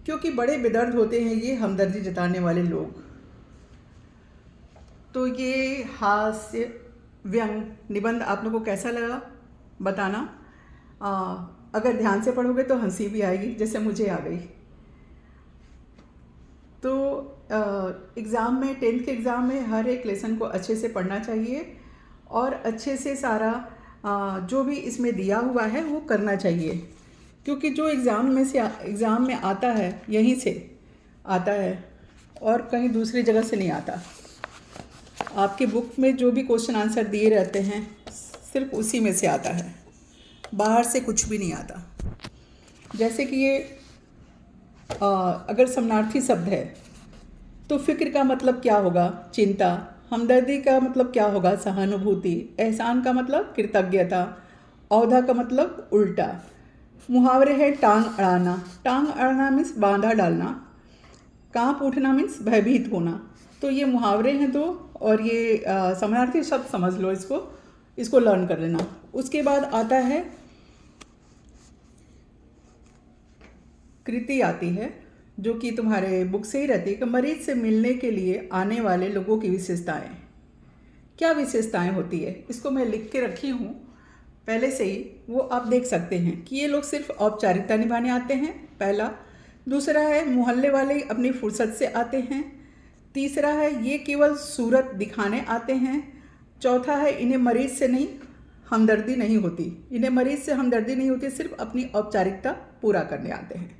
क्योंकि बड़े बेदर्द होते हैं ये हमदर्दी जताने वाले लोग। तो ये हास्य व्यंग निबंध आप लोगों को कैसा लगा बताना। अगर ध्यान से पढ़ोगे तो हंसी भी आएगी, जैसे मुझे आ गई। तो एग्ज़ाम में 10th के एग्ज़ाम में हर एक लेसन को अच्छे से पढ़ना चाहिए और अच्छे से सारा जो भी इसमें दिया हुआ है वो करना चाहिए, क्योंकि जो एग्ज़ाम में आता है यहीं से आता है और कहीं दूसरी जगह से नहीं आता। आपके बुक में जो भी क्वेश्चन आंसर दिए रहते हैं सिर्फ उसी में से आता है, बाहर से कुछ भी नहीं आता। जैसे कि ये अगर समानार्थी शब्द है तो फिक्र का मतलब क्या होगा, चिंता। हमदर्दी का मतलब क्या होगा, सहानुभूति। एहसान का मतलब कृतज्ञता। औधा का मतलब उल्टा। मुहावरे हैं टांग अड़ाना। टांग अड़ाना मीन्स बांधा डालना। कांप उठना मीन्स भयभीत होना। तो ये मुहावरे हैं दो, और ये समानार्थी शब्द समझ लो, इसको लर्न कर लेना। उसके बाद आता है कृति आती है, जो कि तुम्हारे बुक से ही रहती है कि मरीज से मिलने के लिए आने वाले लोगों की विशेषताएं। क्या विशेषताएं होती है, इसको मैं लिख के रखी हूँ पहले से ही, वो आप देख सकते हैं कि ये लोग सिर्फ औपचारिकता निभाने आते हैं, पहला। दूसरा है मोहल्ले वाले अपनी फुर्सत से आते हैं। तीसरा है ये केवल सूरत दिखाने आते हैं। चौथा है इन्हें मरीज से हमदर्दी नहीं होती, सिर्फ अपनी औपचारिकता पूरा करने आते हैं।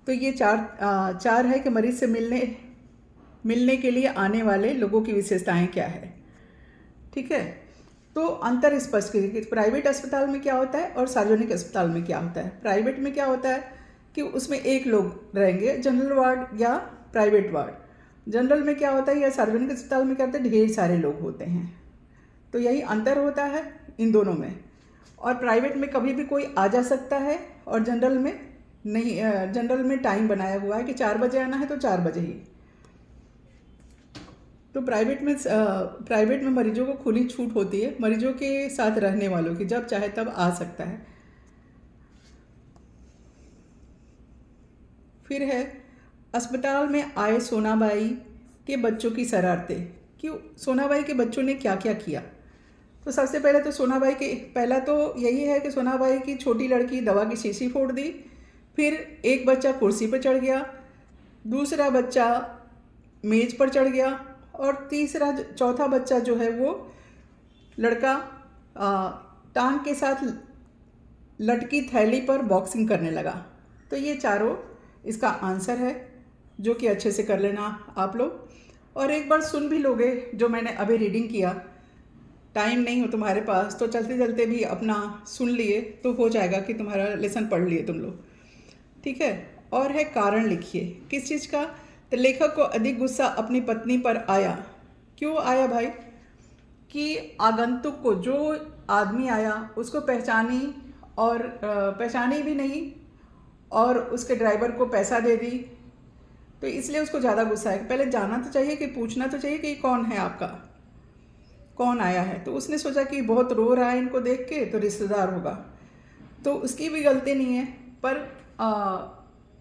तो ये चार है कि मरीज से मिलने के लिए आने वाले लोगों की विशेषताएं क्या है। ठीक है, तो अंतर स्पष्ट कीजिए कि प्राइवेट अस्पताल में क्या होता है और सार्वजनिक अस्पताल में क्या होता है। प्राइवेट में क्या होता है कि उसमें एक लोग रहेंगे, जनरल वार्ड या प्राइवेट वार्ड। जनरल में क्या होता है या सार्वजनिक अस्पताल में क्या होता है, ढेर सारे लोग होते हैं। तो यही अंतर होता है इन दोनों में। और प्राइवेट में कभी भी कोई आ जा सकता है और जनरल में नहीं। जनरल में टाइम बनाया हुआ है कि 4 बजे आना है तो 4 बजे ही। तो प्राइवेट में मरीजों को खुली छूट होती है, मरीजों के साथ रहने वालों की, जब चाहे तब आ सकता है। फिर है अस्पताल में आए सोनाबाई के बच्चों की शरारतें। क्यों, सोनाबाई के बच्चों ने क्या क्या किया। तो सबसे पहले तो पहला तो यही है कि सोनाबाई की छोटी लड़की दवा की शीशी फोड़ दी। फिर एक बच्चा कुर्सी पर चढ़ गया, दूसरा बच्चा मेज पर चढ़ गया, और चौथा बच्चा जो है वो लड़का टांग के साथ लटकी थैली पर बॉक्सिंग करने लगा। तो ये चारों इसका आंसर है, जो कि अच्छे से कर लेना आप लोग। और एक बार सुन भी लोगे जो मैंने अभी रीडिंग किया, टाइम नहीं हो तुम्हारे पास तो चलते चलते भी अपना सुन लिए तो हो जाएगा कि तुम्हारा लेसन पढ़ लिए तुम लोग, ठीक है। और है कारण लिखिए, किस चीज़ का। तो लेखक को अधिक गुस्सा अपनी पत्नी पर आया। क्यों आया भाई? कि आगंतुक को, जो आदमी आया उसको पहचानी और पहचानी भी नहीं और उसके ड्राइवर को पैसा दे दी, तो इसलिए उसको ज़्यादा गुस्सा है। पहले जानना तो चाहिए, कि पूछना तो चाहिए कि कौन है आपका, कौन आया है। तो उसने सोचा कि बहुत रो रहा है इनको देख के तो रिश्तेदार होगा, तो उसकी भी गलती नहीं है। पर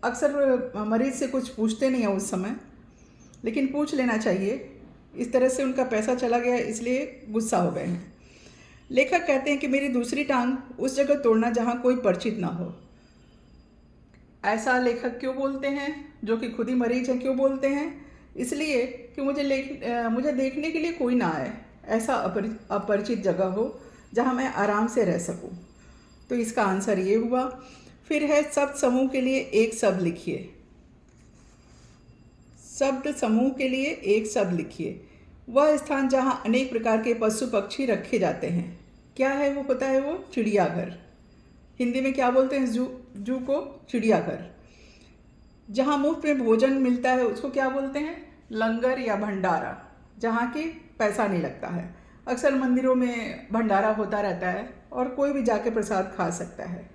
अक्सर मरीज से कुछ पूछते नहीं है उस समय, लेकिन पूछ लेना चाहिए। इस तरह से उनका पैसा चला गया, इसलिए गुस्सा हो गए हैं। लेखक कहते हैं कि मेरी दूसरी टांग उस जगह तोड़ना जहाँ कोई परिचित ना हो। ऐसा लेखक क्यों बोलते हैं, जो कि खुद ही मरीज हैं, क्यों बोलते हैं? इसलिए कि मुझे देखने के लिए कोई ना आए, ऐसा अपरिचित जगह हो जहाँ मैं आराम से रह सकूं। तो इसका आंसर ये हुआ। फिर है शब्द समूह के लिए एक शब्द लिखिए। शब्द समूह के लिए एक शब्द लिखिए। वह स्थान जहाँ अनेक प्रकार के पशु पक्षी रखे जाते हैं, क्या है वो? पता है वो? चिड़ियाघर। हिंदी में क्या बोलते हैं? जू को चिड़ियाघर। जहाँ मुफ्त में भोजन मिलता है उसको क्या बोलते हैं? लंगर या भंडारा, जहाँ के पैसा नहीं लगता है। अक्सर मंदिरों में भंडारा होता रहता है और कोई भी जाके प्रसाद खा सकता है।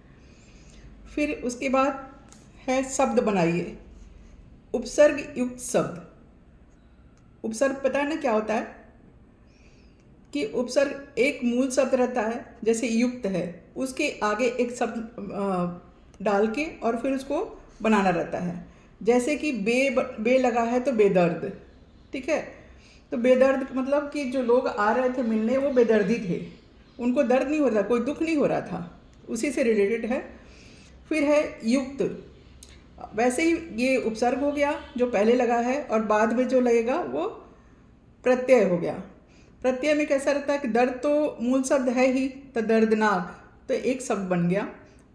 फिर उसके बाद है शब्द बनाइए। उपसर्ग युक्त शब्द। उपसर्ग पता है ना क्या होता है? कि उपसर्ग एक मूल शब्द रहता है, जैसे युक्त है, उसके आगे एक शब्द डाल के और फिर उसको बनाना रहता है। जैसे कि बे लगा है तो बेदर्द, ठीक है। तो बेदर्द मतलब कि जो लोग आ रहे थे मिलने वो बेदर्दी थे, उनको दर्द नहीं हो रहा, कोई दुख नहीं हो रहा था, उसी से रिलेटेड है। फिर है युक्त। वैसे ही ये उपसर्ग हो गया जो पहले लगा है, और बाद में जो लगेगा वो प्रत्यय हो गया। प्रत्यय में कैसा रहता है कि दर्द तो मूल शब्द है ही, तो दर्दनाक, तो एक शब्द बन गया,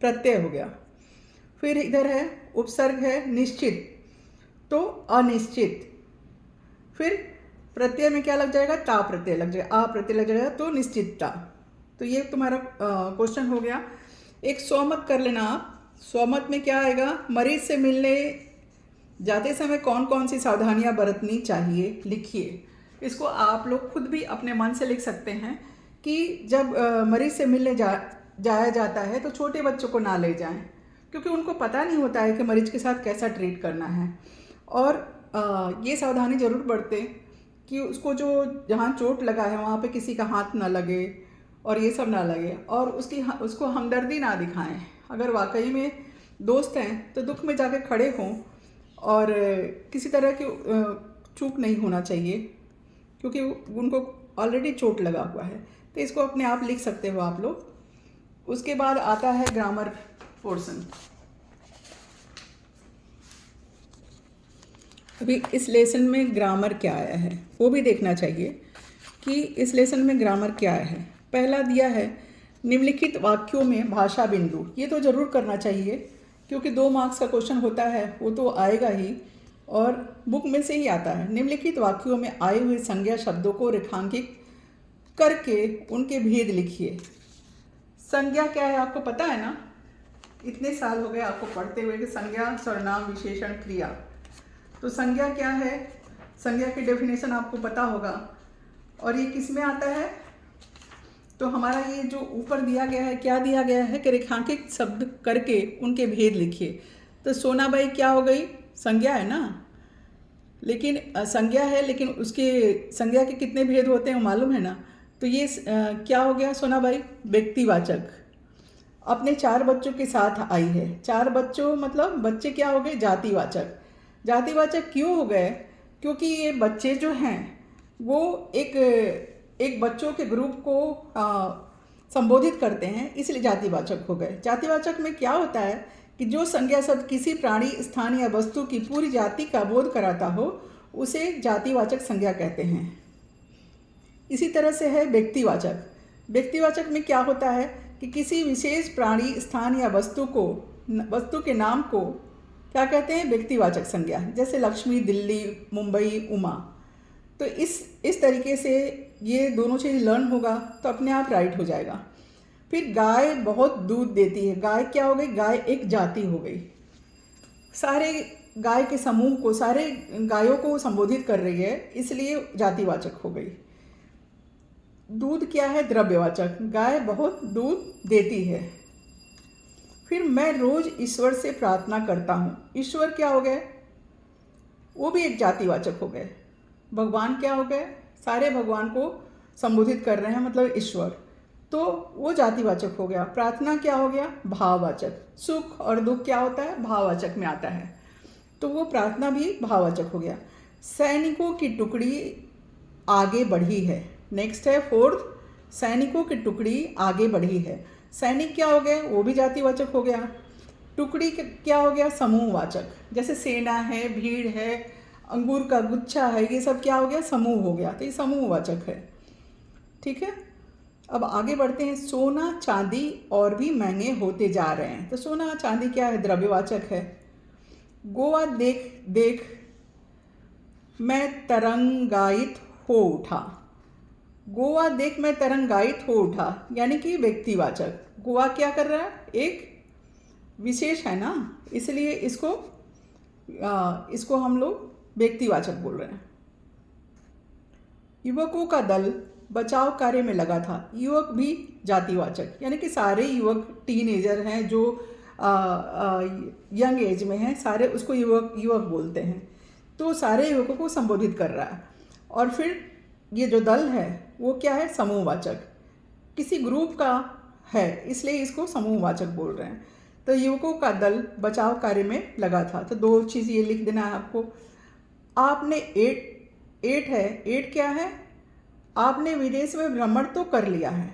प्रत्यय हो गया। फिर इधर है उपसर्ग है निश्चित, तो अनिश्चित। फिर प्रत्यय में क्या लग जाएगा? ता प्रत्यय लग जाएगा, आ प्रत्यय लग जाएगा, तो निश्चितता। तो ये तुम्हारा क्वेश्चन हो गया। एक स्वमत कर लेना आप। स्वमत में क्या आएगा? मरीज से मिलने जाते समय कौन कौन सी सावधानियां बरतनी चाहिए, लिखिए। इसको आप लोग खुद भी अपने मन से लिख सकते हैं कि जब मरीज से मिलने जाया जाता है तो छोटे बच्चों को ना ले जाएं, क्योंकि उनको पता नहीं होता है कि मरीज के साथ कैसा ट्रीट करना है। और ये सावधानी ज़रूर बरतें कि उसको जो जहाँ चोट लगा है वहाँ पे किसी का हाथ ना लगे और ये सब ना लगे, और उसको हमदर्दी ना दिखाएं। अगर वाकई में दोस्त हैं तो दुख में जाके खड़े हों, और किसी तरह की चूक नहीं होना चाहिए, क्योंकि उनको ऑलरेडी चोट लगा हुआ है। तो इसको अपने आप लिख सकते हो आप लोग। उसके बाद आता है ग्रामर पोर्शन। अभी इस लेसन में ग्रामर क्या आया है वो भी देखना चाहिए कि इस लेसन में ग्रामर क्या आया है। पहला दिया है निम्नलिखित वाक्यों में भाषा बिंदु। ये तो ज़रूर करना चाहिए, क्योंकि 2 मार्क्स का क्वेश्चन होता है, वो तो आएगा ही और बुक में से ही आता है। निम्नलिखित वाक्यों में आए हुए संज्ञा शब्दों को रेखांकित करके उनके भेद लिखिए। संज्ञा क्या है आपको पता है ना? इतने साल हो गए आपको पढ़ते हुए कि संज्ञा, सर्वनाम, विशेषण, क्रिया। तो संज्ञा क्या है? संज्ञा की डेफिनेशन आपको पता होगा। और ये किस में आता है? तो हमारा ये जो ऊपर दिया गया है, क्या दिया गया है कि रेखांकित शब्द करके उनके भेद लिखिए। तो सोनाबाई क्या हो गई? संज्ञा है ना, लेकिन संज्ञा है, लेकिन उसके संज्ञा के कितने भेद होते हैं मालूम है ना? तो ये क्या हो गया सोनाबाई? व्यक्तिवाचक। अपने 4 बच्चों के साथ आई है। 4 बच्चों मतलब बच्चे क्या हो गए? जातिवाचक। जातिवाचक क्यों हो गए? क्योंकि ये बच्चे जो हैं वो एक बच्चों के ग्रुप को संबोधित करते हैं, इसलिए जातिवाचक हो गए। जातिवाचक में क्या होता है कि जो संज्ञा शब्द किसी प्राणी, स्थान या वस्तु की पूरी जाति का बोध कराता हो उसे जातिवाचक संज्ञा कहते हैं। इसी तरह से है व्यक्तिवाचक। व्यक्तिवाचक में क्या होता है कि किसी विशेष प्राणी, स्थान या वस्तु के नाम को क्या कहते हैं? व्यक्तिवाचक संज्ञा। जैसे लक्ष्मी, दिल्ली, मुंबई, उमा। तो इस तरीके से ये दोनों चीज़ लर्न होगा तो अपने आप राइट हो जाएगा। फिर गाय बहुत दूध देती है। गाय क्या हो गई? गाय एक जाति हो गई। सारे गाय के समूह को, सारे गायों को संबोधित कर रही है, इसलिए जातिवाचक हो गई। दूध क्या है? द्रव्यवाचक। गाय बहुत दूध देती है। फिर मैं रोज ईश्वर से प्रार्थना करता हूँ। ईश्वर क्या हो गए? वो भी एक जातिवाचक हो गए। भगवान क्या हो गए? सारे भगवान को संबोधित कर रहे हैं, मतलब ईश्वर, तो वो जातिवाचक हो गया। प्रार्थना क्या हो गया? भाववाचक। सुख और दुख क्या होता है? भाववाचक में आता है, तो वो प्रार्थना भी भाववाचक हो गया। सैनिकों की टुकड़ी आगे बढ़ी है। नेक्स्ट है फोर्थ, सैनिकों की टुकड़ी आगे बढ़ी है। सैनिक क्या हो गए? वो भी जातिवाचक हो गया। टुकड़ी क्या हो गया? समूहवाचक। जैसे सेना है, भीड़ है, अंगूर का गुच्छा है, ये सब क्या हो गया? समूह हो गया, तो ये समूहवाचक है। ठीक है, अब आगे बढ़ते हैं। सोना चांदी और भी महंगे होते जा रहे हैं। तो सोना चांदी क्या है? द्रव्यवाचक है। गोवा देख देख मैं तरंगायित हो उठा। गोवा देख मैं तरंगायित हो उठा, यानी कि व्यक्तिवाचक। गोवा क्या कर रहा है? एक विशेष है ना, इसलिए इसको हम लोग व्यक्तिवाचक बोल रहे हैं। युवकों का दल बचाव कार्य में लगा था। युवक भी जातिवाचक, यानी कि सारे युवक टीनेजर हैं जो यंग एज में हैं, सारे उसको युवक बोलते हैं, तो सारे युवकों को संबोधित कर रहा है। और फिर ये जो दल है वो क्या है? समूहवाचक, किसी ग्रुप का है, इसलिए इसको समूहवाचक बोल रहे हैं। तो युवकों का दल बचाव कार्य में लगा था। तो दो चीज़ ये लिख देना है आपको। आपने एट है। एट क्या है? आपने विदेश में भ्रमण तो कर लिया है।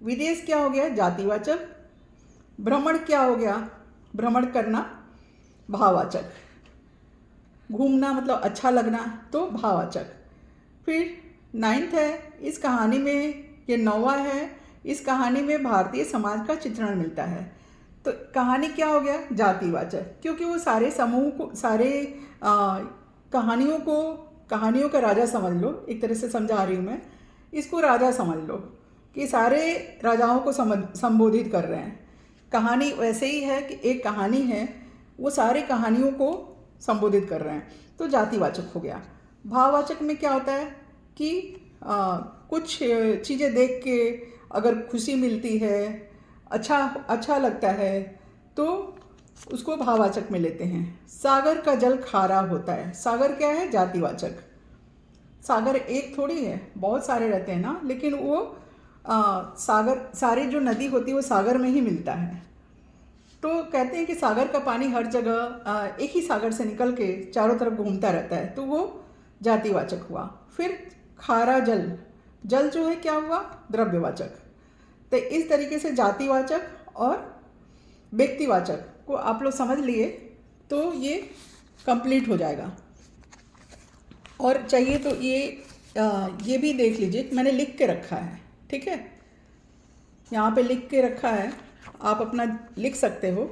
विदेश क्या हो गया? जातिवाचक। भ्रमण क्या हो गया? भ्रमण करना, भाववाचक। घूमना मतलब अच्छा लगना, तो भाववाचक। फिर 9th है। इस कहानी में, ये 9वां है, इस कहानी में भारतीय समाज का चित्रण मिलता है। तो कहानी क्या हो गया? जातिवाचक, क्योंकि वो सारे समूह को, सारे कहानियों का राजा समझ लो, एक तरह से समझा रही हूँ मैं इसको, राजा समझ लो कि सारे राजाओं को संबोधित कर रहे हैं। कहानी वैसे ही है कि एक कहानी है, वो सारे कहानियों को संबोधित कर रहे हैं, तो जातिवाचक हो गया। भाववाचक में क्या होता है कि कुछ चीज़ें देख के अगर खुशी मिलती है, अच्छा लगता है, तो उसको भाववाचक में लेते हैं। सागर का जल खारा होता है। सागर क्या है? जातिवाचक। सागर एक थोड़ी है, बहुत सारे रहते हैं ना, लेकिन वो सागर, सारी जो नदी होती है वो सागर में ही मिलता है। तो कहते हैं कि सागर का पानी हर जगह एक ही सागर से निकल के चारों तरफ घूमता रहता है, तो वो जातिवाचक हुआ। फिर खारा जल, जल जो है क्या हुआ? द्रव्यवाचक। तो इस तरीके से जातिवाचक और व्यक्तिवाचक को आप लोग समझ लिए तो ये कंप्लीट हो जाएगा। और चाहिए तो ये भी देख लीजिए, मैंने लिख के रखा है, ठीक है, यहाँ पे लिख के रखा है, आप अपना लिख सकते हो।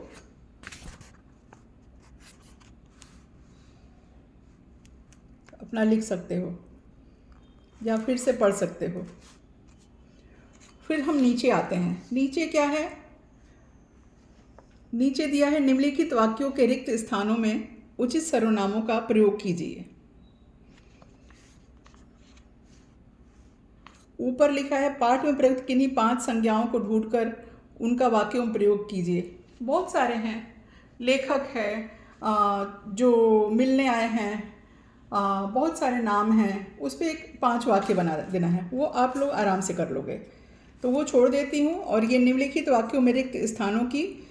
अपना लिख सकते हो या फिर से पढ़ सकते हो। फिर हम नीचे आते हैं। नीचे क्या है? नीचे दिया है निम्नलिखित वाक्यों के रिक्त स्थानों में उचित सर्वनामों का प्रयोग कीजिए। ऊपर लिखा है पाठ में प्रयुक्त किन्हीं 5 संज्ञाओं को ढूंढकर उनका वाक्यों में प्रयोग कीजिए। बहुत सारे हैं, लेखक है, जो मिलने आए हैं, बहुत सारे नाम हैं, उस पर एक 5 वाक्य बना देना है, वो आप लोग आराम से कर लोगे। तो वो छोड़ देती हूँ। और ये निम्नलिखित वाक्यों में रिक्त स्थानों की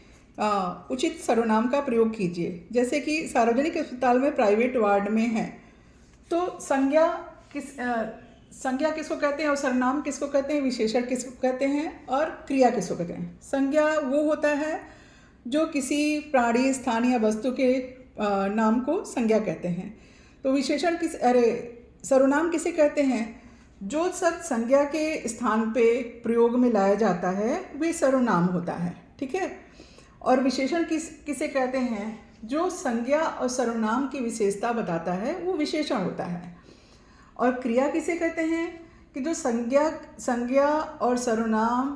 उचित सर्वनाम का प्रयोग कीजिए। जैसे कि सार्वजनिक अस्पताल में प्राइवेट वार्ड में है, तो संज्ञा किसको कहते हैं और सर्वनाम किसको कहते हैं, विशेषण किसको कहते हैं और क्रिया किसको कहते हैं। संज्ञा वो होता है जो किसी प्राणी, स्थान या वस्तु के नाम को संज्ञा कहते हैं। तो विशेषण सर्वनाम किसे कहते हैं? जो शब्द संज्ञा के स्थान पे प्रयोग में लाया जाता है वे सर्वनाम होता है, ठीक है। और विशेषण किसे कहते हैं? जो संज्ञा और सर्वनाम की विशेषता बताता है वो विशेषण होता है। और क्रिया किसे कहते हैं? कि जो संज्ञा और सर्वनाम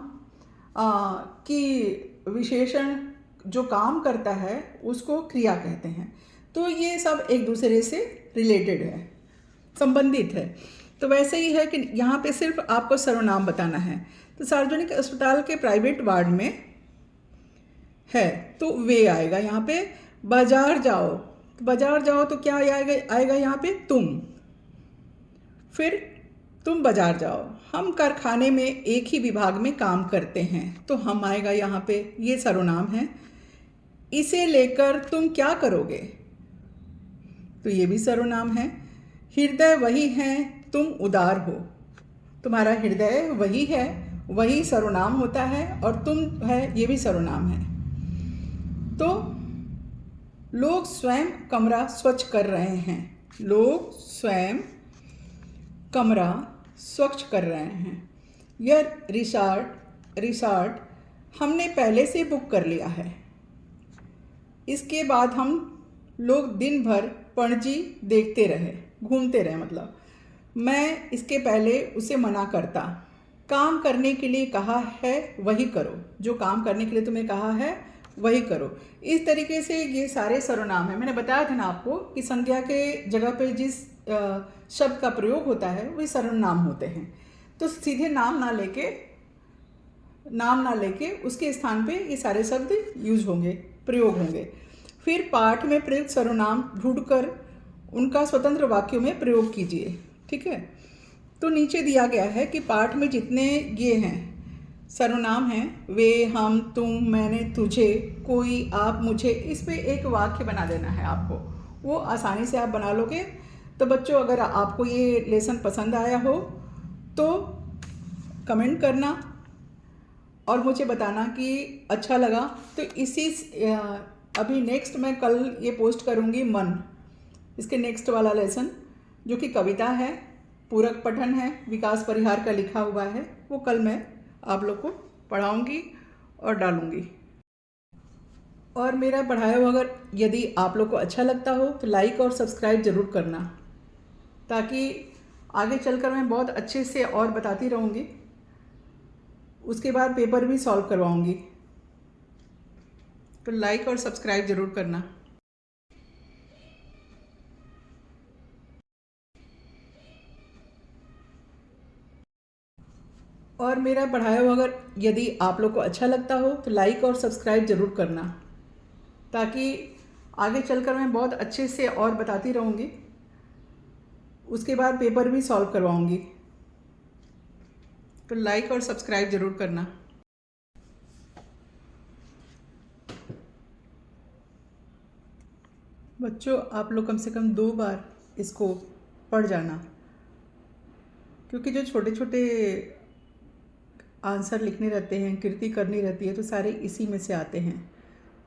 की विशेषण जो काम करता है उसको क्रिया कहते हैं। तो ये सब एक दूसरे से रिलेटेड है, संबंधित है। तो वैसे ही है कि यहाँ पे सिर्फ आपको सर्वनाम बताना है। तो सार्वजनिक अस्पताल के प्राइवेट वार्ड में है तो वे आएगा यहाँ पे। बाजार जाओ, तो बाजार जाओ तो क्या आएगा यहाँ पे? तुम। फिर तुम बाजार जाओ। हम कारखाने में एक ही विभाग में काम करते हैं तो हम आएगा यहाँ पे, ये सर्वनाम है। इसे लेकर तुम क्या करोगे? तो ये भी सर्वनाम है। हृदय वही है, तुम उदार हो। तुम्हारा हृदय वही है, वही सर्वनाम होता है, और तुम है ये भी सर्वनाम है। तो लोग स्वयं कमरा स्वच्छ कर रहे हैं। लोग स्वयं कमरा स्वच्छ कर रहे हैं। यह रिसॉर्ट हमने पहले से बुक कर लिया है। इसके बाद हम लोग दिन भर पणजी देखते रहे, घूमते रहे। मतलब मैं इसके पहले उसे मना करता। काम करने के लिए कहा है वही करो, जो काम करने के लिए तुम्हें कहा है वही करो। इस तरीके से ये सारे सर्वनाम हैं। मैंने बताया था ना आपको कि संज्ञा के जगह पे जिस शब्द का प्रयोग होता है वही सर्वनाम होते हैं। तो सीधे नाम ना लेके उसके स्थान पे ये सारे शब्द यूज होंगे, प्रयोग होंगे। फिर पाठ में प्रयुक्त सर्वनाम ढूंढकर उनका स्वतंत्र वाक्यों में प्रयोग कीजिए। ठीक है। तो नीचे दिया गया है कि पाठ में जितने ये हैं सर्वनाम हैं, वे, हम, तुम, मैंने, तुझे, कोई, आप, मुझे, इस पे एक वाक्य बना देना है आपको। वो आसानी से आप बना लोगे। तो बच्चों, अगर आपको ये लेसन पसंद आया हो तो कमेंट करना और मुझे बताना कि अच्छा लगा। तो अभी नेक्स्ट मैं कल ये पोस्ट करूँगी मन, इसके नेक्स्ट वाला लेसन जो कि कविता है, पूरक पठन है, विकास परिहार का लिखा हुआ है, वो कल मैं आप लोग को पढ़ाऊँगी और डालूँगी। और मेरा पढ़ाया हुआ अगर यदि आप लोग को अच्छा लगता हो तो लाइक और सब्सक्राइब ज़रूर करना, ताकि आगे चलकर मैं बहुत अच्छे से और बताती रहूँगी। उसके बाद पेपर भी सॉल्व करवाऊँगी। तो लाइक और सब्सक्राइब ज़रूर करना। और मेरा पढ़ाया हुआ अगर यदि आप लोग को अच्छा लगता हो तो लाइक और सब्सक्राइब ज़रूर करना, ताकि आगे चलकर मैं बहुत अच्छे से और बताती रहूँगी। उसके बाद पेपर भी सॉल्व करवाऊँगी। तो लाइक और सब्सक्राइब ज़रूर करना। बच्चों, आप लोग कम से कम 2 बार इसको पढ़ जाना, क्योंकि जो छोटे छोटे आंसर लिखने रहते हैं, कृति करनी रहती है, तो सारे इसी में से आते हैं।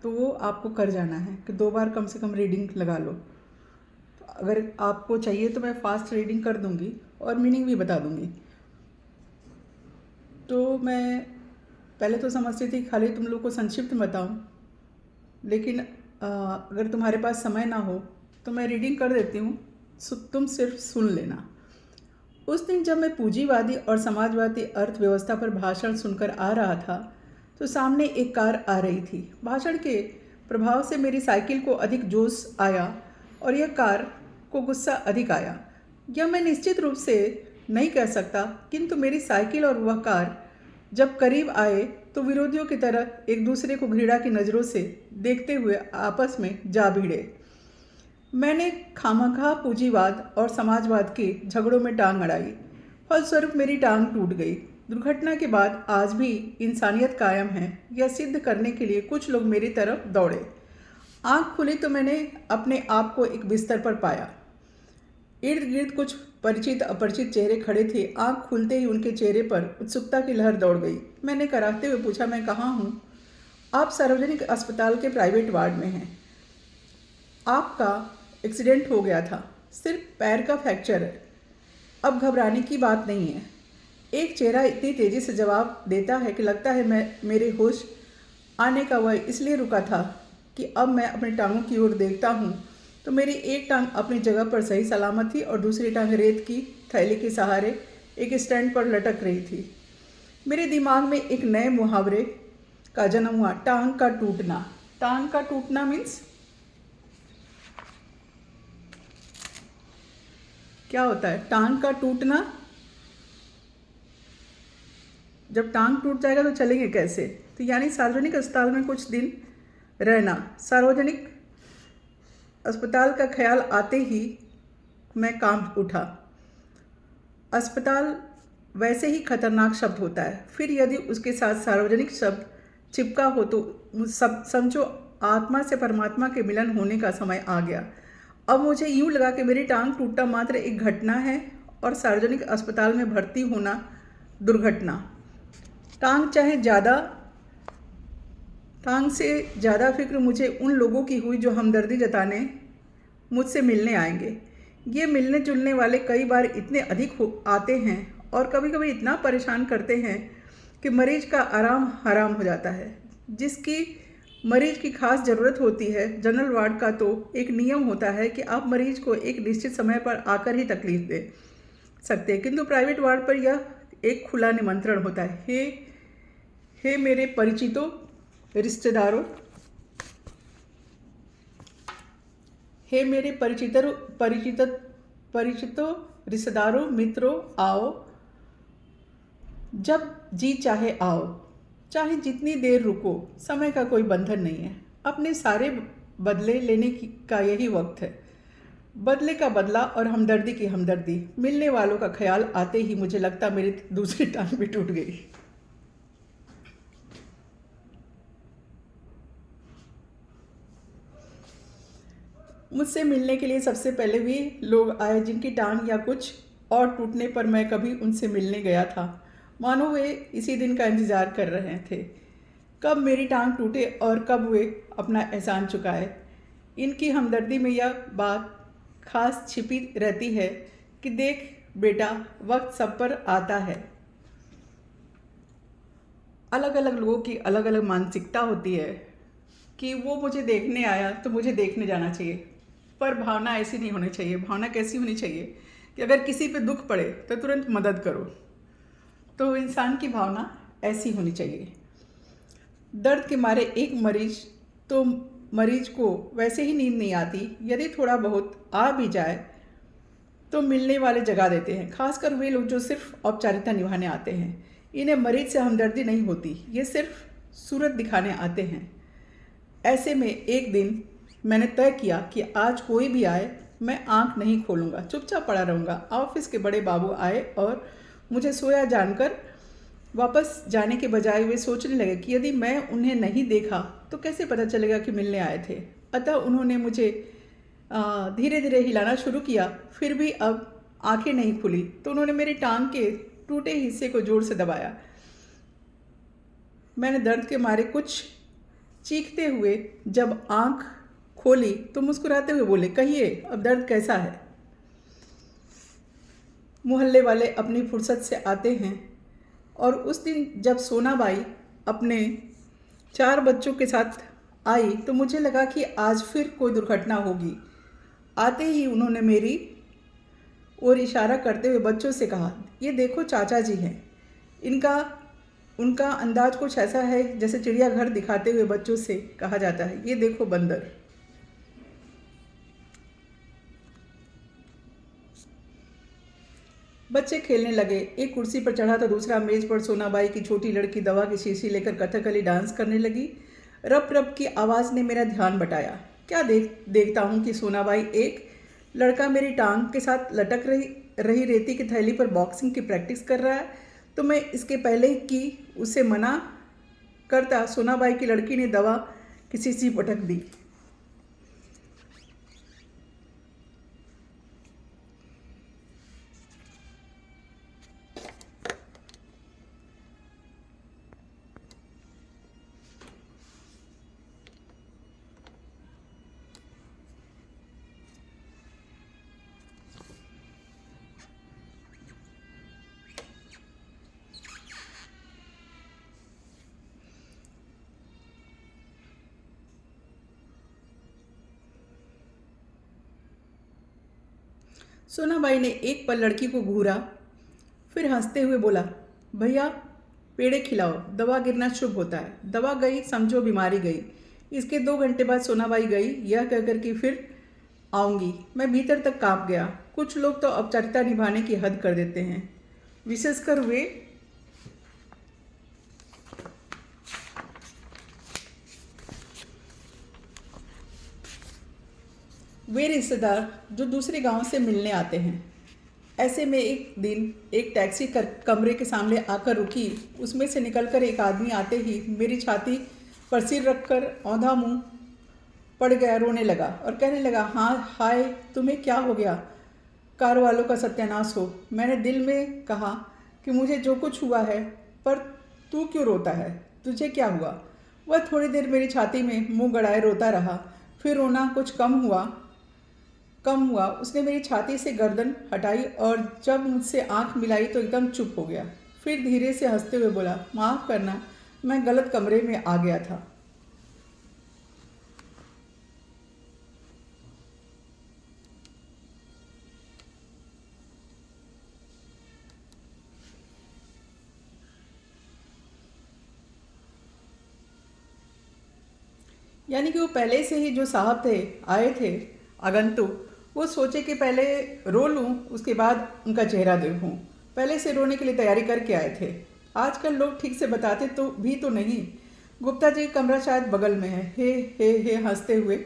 तो वो आपको कर जाना है कि 2 बार कम से कम रीडिंग लगा लो। तो अगर आपको चाहिए तो मैं फास्ट रीडिंग कर दूंगी और मीनिंग भी बता दूंगी। तो मैं पहले तो समझती थी खाली तुम लोग को संक्षिप्त बताऊं, लेकिन अगर तुम्हारे पास समय ना हो तो मैं रीडिंग कर देती हूँ, तुम सिर्फ सुन लेना। उस दिन जब मैं पूंजीवादी और समाजवादी अर्थव्यवस्था पर भाषण सुनकर आ रहा था तो सामने एक कार आ रही थी। भाषण के प्रभाव से मेरी साइकिल को अधिक जोश आया और यह कार को गुस्सा अधिक आया। यह मैं निश्चित रूप से नहीं कह सकता, किंतु मेरी साइकिल और वह कार जब करीब आए तो विरोधियों की तरह एक दूसरे को घृणा की नज़रों से देखते हुए आपस में जा भिड़े। मैंने खामखा पूंजीवाद और समाजवाद के झगड़ों में टांग अड़ाई। फलस्वरूप मेरी टांग टूट गई। दुर्घटना के बाद आज भी इंसानियत कायम है, यह सिद्ध करने के लिए कुछ लोग मेरी तरफ दौड़े। आंख खुली तो मैंने अपने आप को एक बिस्तर पर पाया। इर्द गिर्द कुछ परिचित अपरिचित चेहरे खड़े थे। आंख खुलते ही उनके चेहरे पर उत्सुकता की लहर दौड़ गई। मैंने कराहते हुए पूछा, मैं कहाँ हूँ? आप सार्वजनिक अस्पताल के प्राइवेट वार्ड में हैं। आपका एक्सीडेंट हो गया था, सिर्फ पैर का फ्रैक्चर है, अब घबराने की बात नहीं है। एक चेहरा इतनी तेज़ी से जवाब देता है कि लगता है मेरे होश आने का वह इसलिए रुका था कि अब मैं अपनी टांगों की ओर देखता हूँ तो मेरी एक टांग अपनी जगह पर सही सलामत थी और दूसरी टांग रेत की थैली के सहारे एक स्टैंड पर लटक रही थी। मेरे दिमाग में एक नए मुहावरे का जन्म हुआ, टांग का टूटना। टांग का टूटना मीन्स क्या होता है? टांग का टूटना, जब टांग टूट जाएगा तो चलेंगे कैसे? तो यानी सार्वजनिक अस्पताल में कुछ दिन रहना। सार्वजनिक अस्पताल का ख्याल आते ही मैं कांप उठा। अस्पताल वैसे ही खतरनाक शब्द होता है, फिर यदि उसके साथ सार्वजनिक शब्द चिपका हो तो सब समझो आत्मा से परमात्मा के मिलन होने का समय आ गया। अब मुझे यूँ लगा कि मेरी टांग टूटना मात्र एक घटना है और सार्वजनिक अस्पताल में भर्ती होना दुर्घटना। टांग से ज़्यादा फिक्र मुझे उन लोगों की हुई जो हमदर्दी जताने मुझसे मिलने आएंगे। ये मिलने जुलने वाले कई बार इतने अधिक आते हैं और कभी कभी इतना परेशान करते हैं कि मरीज का आराम हराम हो जाता है। जिसकी मरीज की खास ज़रूरत होती है, जनरल वार्ड का तो एक नियम होता है कि आप मरीज को एक निश्चित समय पर आकर ही तकलीफ दे सकते हैं, किंतु प्राइवेट वार्ड पर यह एक खुला निमंत्रण होता है। हे मेरे परिचितों, रिश्तेदारों, हे मेरे परिचितों, रिश्तेदारों, मित्रों, आओ, जब जी चाहे आओ, चाहे जितनी देर रुको, समय का कोई बंधन नहीं है। अपने सारे बदले लेने का यही वक्त है। बदले का बदला और हमदर्दी की हमदर्दी। मिलने वालों का ख्याल आते ही मुझे लगता मेरी दूसरी टांग भी टूट गई। मुझसे मिलने के लिए सबसे पहले भी लोग आए जिनकी टांग या कुछ और टूटने पर मैं कभी उनसे मिलने गया था। मानो वे इसी दिन का इंतज़ार कर रहे थे, कब मेरी टांग टूटे और कब वे अपना एहसान चुकाए। इनकी हमदर्दी में यह बात खास छिपी रहती है कि देख बेटा, वक्त सब पर आता है। अलग अलग लोगों की अलग अलग मानसिकता होती है कि वो मुझे देखने आया तो मुझे देखने जाना चाहिए, पर भावना ऐसी नहीं होनी चाहिए। भावना कैसी होनी चाहिए कि अगर किसी पे दुख पड़े तो तुरंत मदद करो। तो इंसान की भावना ऐसी होनी चाहिए। दर्द के मारे एक मरीज को वैसे ही नींद नहीं आती, यदि थोड़ा बहुत आ भी जाए तो मिलने वाले जगा देते हैं, खासकर वे लोग जो सिर्फ औपचारिकता निभाने आते हैं। इन्हें मरीज से हमदर्दी नहीं होती, ये सिर्फ सूरत दिखाने आते हैं। ऐसे में एक दिन मैंने तय किया कि आज कोई भी आए मैं आंख नहीं खोलूँगा, चुपचाप पड़ा रहूँगा। ऑफिस के बड़े बाबू आए और मुझे सोया जानकर वापस जाने के बजाय वे सोचने लगे कि यदि मैं उन्हें नहीं देखा तो कैसे पता चलेगा कि मिलने आए थे। अतः उन्होंने मुझे धीरे धीरे हिलाना शुरू किया। फिर भी अब आंखें नहीं खुली तो उन्होंने मेरी टांग के टूटे हिस्से को जोर से दबाया। मैंने दर्द के मारे कुछ चीखते हुए जब आंख खोली तो मुस्कुराते हुए बोले, कहिए अब दर्द कैसा है? मोहल्ले वाले अपनी फुर्सत से आते हैं और उस दिन जब सोनाबाई अपने 4 बच्चों के साथ आई तो मुझे लगा कि आज फिर कोई दुर्घटना होगी। आते ही उन्होंने मेरी ओर इशारा करते हुए बच्चों से कहा, ये देखो चाचा जी हैं। उनका अंदाज कुछ ऐसा है जैसे चिड़ियाघर दिखाते हुए बच्चों से कहा जाता है, ये देखो बंदर। बच्चे खेलने लगे। एक कुर्सी पर चढ़ा तो दूसरा मेज पर सोनाबाई की छोटी लड़की दवा की शीशी लेकर कथकली डांस करने लगी। रप रप की आवाज़ ने मेरा ध्यान बटाया। क्या देखता हूँ कि सोनाबाई एक लड़का मेरी टांग के साथ लटक रही रेती की थैली पर बॉक्सिंग की प्रैक्टिस कर रहा है। तो मैं इसके पहले कि उसे मना करता, सोनाबाई की लड़की ने दवा की शीशी पटक दी। सोनाबाई ने एक पल लड़की को घूरा फिर हंसते हुए बोला, भैया पेड़े खिलाओ, दवा गिरना शुभ होता है। दवा गई, समझो बीमारी गई। इसके 2 घंटे बाद सोनाबाई गई, यह कहकर कि फिर आऊँगी। मैं भीतर तक काँप गया। कुछ लोग तो औपचारिकता निभाने की हद कर देते हैं, विशेषकर वे रिश्तेदार जो दूसरे गांव से मिलने आते हैं। ऐसे में एक दिन एक टैक्सी कमरे के सामने आकर रुकी। उसमें से निकलकर एक आदमी आते ही मेरी छाती पर सिर रखकर औंधा मुंह पड़ गया, रोने लगा और कहने लगा, हाँ हाय, तुम्हें क्या हो गया? कार वालों का सत्यानाश हो। मैंने दिल में कहा कि मुझे जो कुछ हुआ है, पर तू क्यों रोता है? तुझे क्या हुआ? वह थोड़ी देर मेरी छाती में मुंह गड़ाए रोता रहा। फिर रोना कुछ कम हुआ। उसने मेरी छाती से गर्दन हटाई और जब मुझसे आंख मिलाई तो एकदम चुप हो गया। फिर धीरे से हंसते हुए बोला, माफ़ करना, मैं गलत कमरे में आ गया था। यानी कि वो पहले से ही जो साहब आए थे आगंतुक, वो सोचे कि पहले रो लूँ, उसके बाद उनका चेहरा देखूँ। पहले से रोने के लिए तैयारी करके आए थे। आजकल लोग ठीक से बताते तो नहीं। गुप्ता जी का कमरा शायद बगल में है। हे हंसते हुए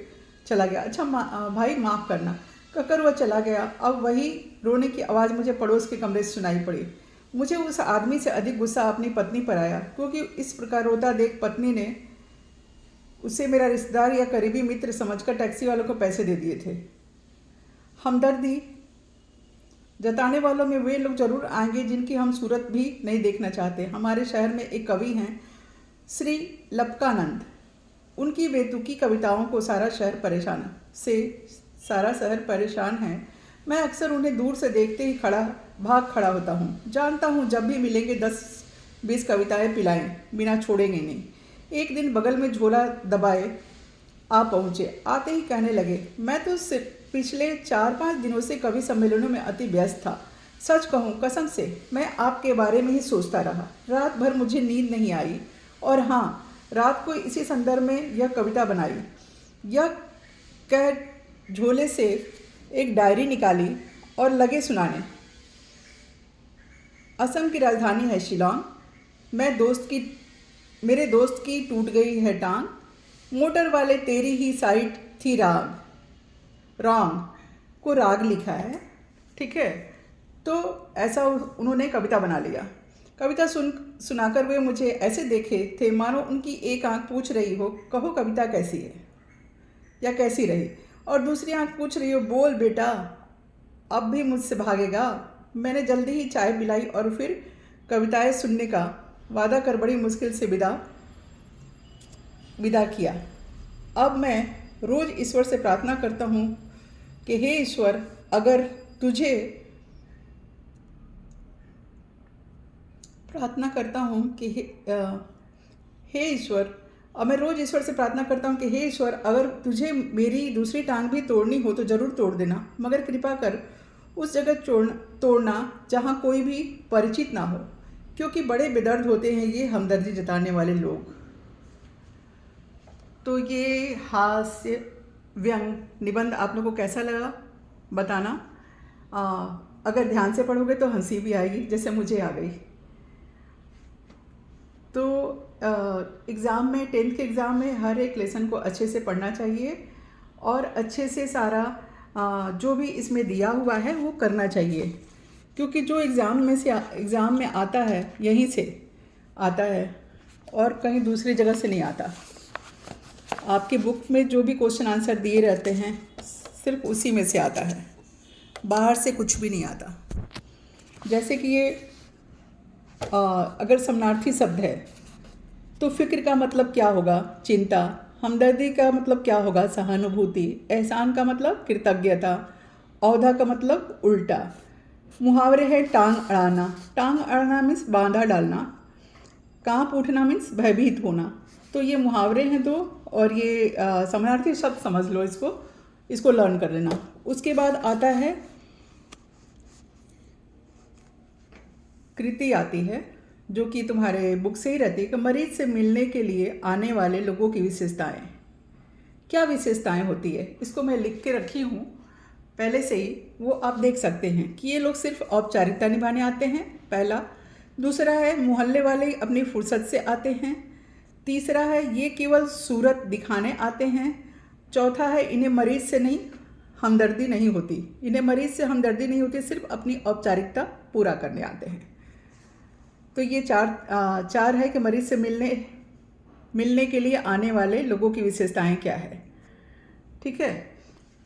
चला गया। अच्छा भाई माफ़ करना, कहकर वह चला गया। अब वही रोने की आवाज़ मुझे पड़ोस के कमरे से सुनाई पड़ी। मुझे उस आदमी से अधिक गुस्सा अपनी पत्नी पर आया, क्योंकि इस प्रकार रोता देख पत्नी ने उसे मेरा रिश्तेदार या करीबी मित्र समझकर टैक्सी वालों को पैसे दे दिए थे। हमदर्दी जताने वालों में वे लोग जरूर आएंगे जिनकी हम सूरत भी नहीं देखना चाहते। हमारे शहर में एक कवि हैं, श्री लपकानंद। उनकी बेतुकी कविताओं को सारा शहर परेशान है। मैं अक्सर उन्हें दूर से देखते ही भाग खड़ा होता हूँ। जानता हूँ जब भी मिलेंगे 10-20 कविताएं पिलाएं, बिना छोड़ेंगे नहीं। एक दिन बगल में झोला दबाए आ पहुँचे। आते ही कहने लगे, मैं तो पिछले 4-5 दिनों से कवि सम्मेलनों में अति व्यस्त था। सच कहूँ, कसम से मैं आपके बारे में ही सोचता रहा। रात भर मुझे नींद नहीं आई। और हाँ, रात को इसी संदर्भ में यह कविता बनाई। यह कह झोले से एक डायरी निकाली और लगे सुनाने। असम की राजधानी है शिलोंग। मेरे दोस्त की टूट गई है टांग। मोटर वाले तेरी ही साइड थी रॉन्ग को राग लिखा है। ठीक है, तो ऐसा उन्होंने कविता बना लिया। कविता सुनाकर वे मुझे ऐसे देखे थे मानो उनकी एक आंख पूछ रही हो, कहो कविता कैसी है या कैसी रही, और दूसरी आंख पूछ रही हो, बोल बेटा अब भी मुझसे भागेगा। मैंने जल्दी ही चाय पिलाई और फिर कविताएं सुनने का वादा कर बड़ी मुश्किल से विदा किया। अब मैं रोज़ ईश्वर से प्रार्थना करता हूँ कि हे ईश्वर, अगर तुझे प्रार्थना करता हूँ कि हे ईश्वर, अब मैं रोज़ ईश्वर से प्रार्थना करता हूँ कि हे ईश्वर, अगर तुझे मेरी दूसरी टांग भी तोड़नी हो तो ज़रूर तोड़ देना, मगर कृपा कर उस जगह तोड़ना जहाँ कोई भी परिचित ना हो, क्योंकि बड़े बेदर्द होते हैं ये हमदर्दी जताने वाले लोग। तो ये हास्य व्यंग निबंध आप लोगों को कैसा लगा बताना। अगर ध्यान से पढ़ोगे तो हंसी भी आएगी, जैसे मुझे आ गई। तो एग्ज़ाम में 10th के एग्ज़ाम में हर एक लेसन को अच्छे से पढ़ना चाहिए और अच्छे से सारा जो भी इसमें दिया हुआ है वो करना चाहिए, क्योंकि जो एग्ज़ाम में आता है यहीं से आता है और कहीं दूसरी जगह से नहीं आता। आपकी बुक में जो भी क्वेश्चन आंसर दिए रहते हैं सिर्फ उसी में से आता है, बाहर से कुछ भी नहीं आता। जैसे कि ये अगर समानार्थी शब्द है तो फिक्र का मतलब क्या होगा? चिंता। हमदर्दी का मतलब क्या होगा? सहानुभूति। एहसान का मतलब कृतज्ञता। औधा का मतलब उल्टा। मुहावरे हैं टांग अड़ाना। टांग अड़ाना मीन्स बांधा डालना। कांप उठना मीन्स भयभीत होना। तो ये मुहावरे हैं दो, और ये समानार्थी शब्द समझ लो, इसको लर्न कर लेना। उसके बाद आता है कृति आती है जो कि तुम्हारे बुक से ही रहती है कि मरीज से मिलने के लिए आने वाले लोगों की विशेषताएं। क्या विशेषताएं होती है, इसको मैं लिख के रखी हूँ पहले से ही, वो आप देख सकते हैं कि ये लोग सिर्फ औपचारिकता निभाने आते हैं, पहला। दूसरा है मोहल्ले वाले अपनी फुर्सत से आते हैं। तीसरा है ये केवल सूरत दिखाने आते हैं। चौथा है इन्हें मरीज से नहीं हमदर्दी नहीं होती, इन्हें मरीज से हमदर्दी नहीं होती, सिर्फ अपनी औपचारिकता पूरा करने आते हैं। तो ये चार है कि मरीज से मिलने के लिए आने वाले लोगों की विशेषताएं क्या है। ठीक है,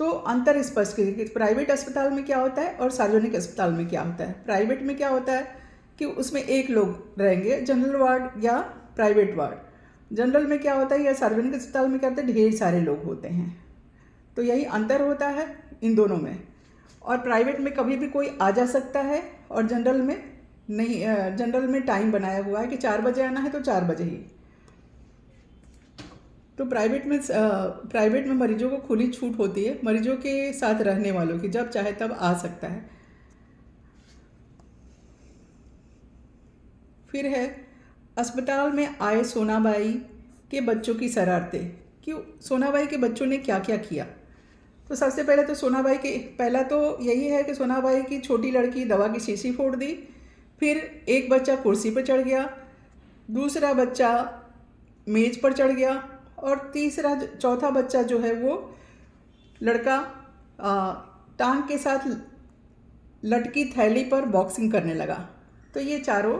तो अंतर स्पष्ट कीजिए कि प्राइवेट अस्पताल में क्या होता है और सार्वजनिक अस्पताल में क्या होता है। प्राइवेट में क्या होता है कि उसमें एक लोग रहेंगे, जनरल वार्ड या प्राइवेट वार्ड। जनरल में क्या होता है या सार्वजनिक अस्पताल में क्या होता है, ढेर सारे लोग होते हैं। तो यही अंतर होता है इन दोनों में। और प्राइवेट में कभी भी कोई आ जा सकता है और जनरल में नहीं। जनरल में टाइम बनाया हुआ है कि 4 बजे आना है तो 4 बजे ही। तो प्राइवेट में मरीजों को खुली छूट होती है, मरीजों के साथ रहने वालों की, जब चाहे तब आ सकता है। फिर है अस्पताल में आए सोनाबाई के बच्चों की शरारतें। क्यों सोनाबाई के बच्चों ने क्या क्या किया। तो सबसे पहले तो पहला तो यही है कि सोनाबाई की छोटी लड़की दवा की शीशी फोड़ दी, फिर एक बच्चा कुर्सी पर चढ़ गया, दूसरा बच्चा मेज पर चढ़ गया और चौथा बच्चा जो है वो लड़का टांग के साथ लटकी थैली पर बॉक्सिंग करने लगा। तो ये चारों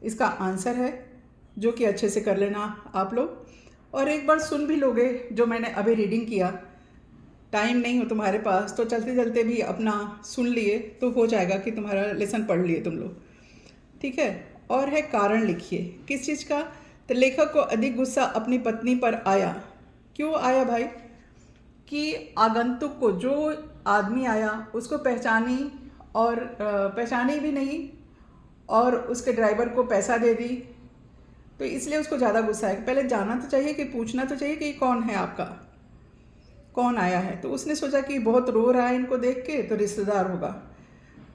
इसका आंसर है, जो कि अच्छे से कर लेना आप लोग। और एक बार सुन भी लोगे जो मैंने अभी रीडिंग किया। टाइम नहीं हो तुम्हारे पास तो चलते चलते भी अपना सुन लिए तो हो जाएगा कि तुम्हारा लेसन पढ़ लिए तुम लोग। ठीक है, और है कारण लिखिए किस चीज़ का। तो लेखक को अधिक गुस्सा अपनी पत्नी पर आया। क्यों आया भाई, कि आगंतुक को, जो आदमी आया उसको पहचानी भी नहीं और उसके ड्राइवर को पैसा दे दी, तो इसलिए उसको ज़्यादा गुस्सा है। पहले जानना तो चाहिए कि पूछना तो चाहिए कि कौन है आपका, कौन आया है। तो उसने सोचा कि बहुत रो रहा है इनको देख के तो रिश्तेदार होगा,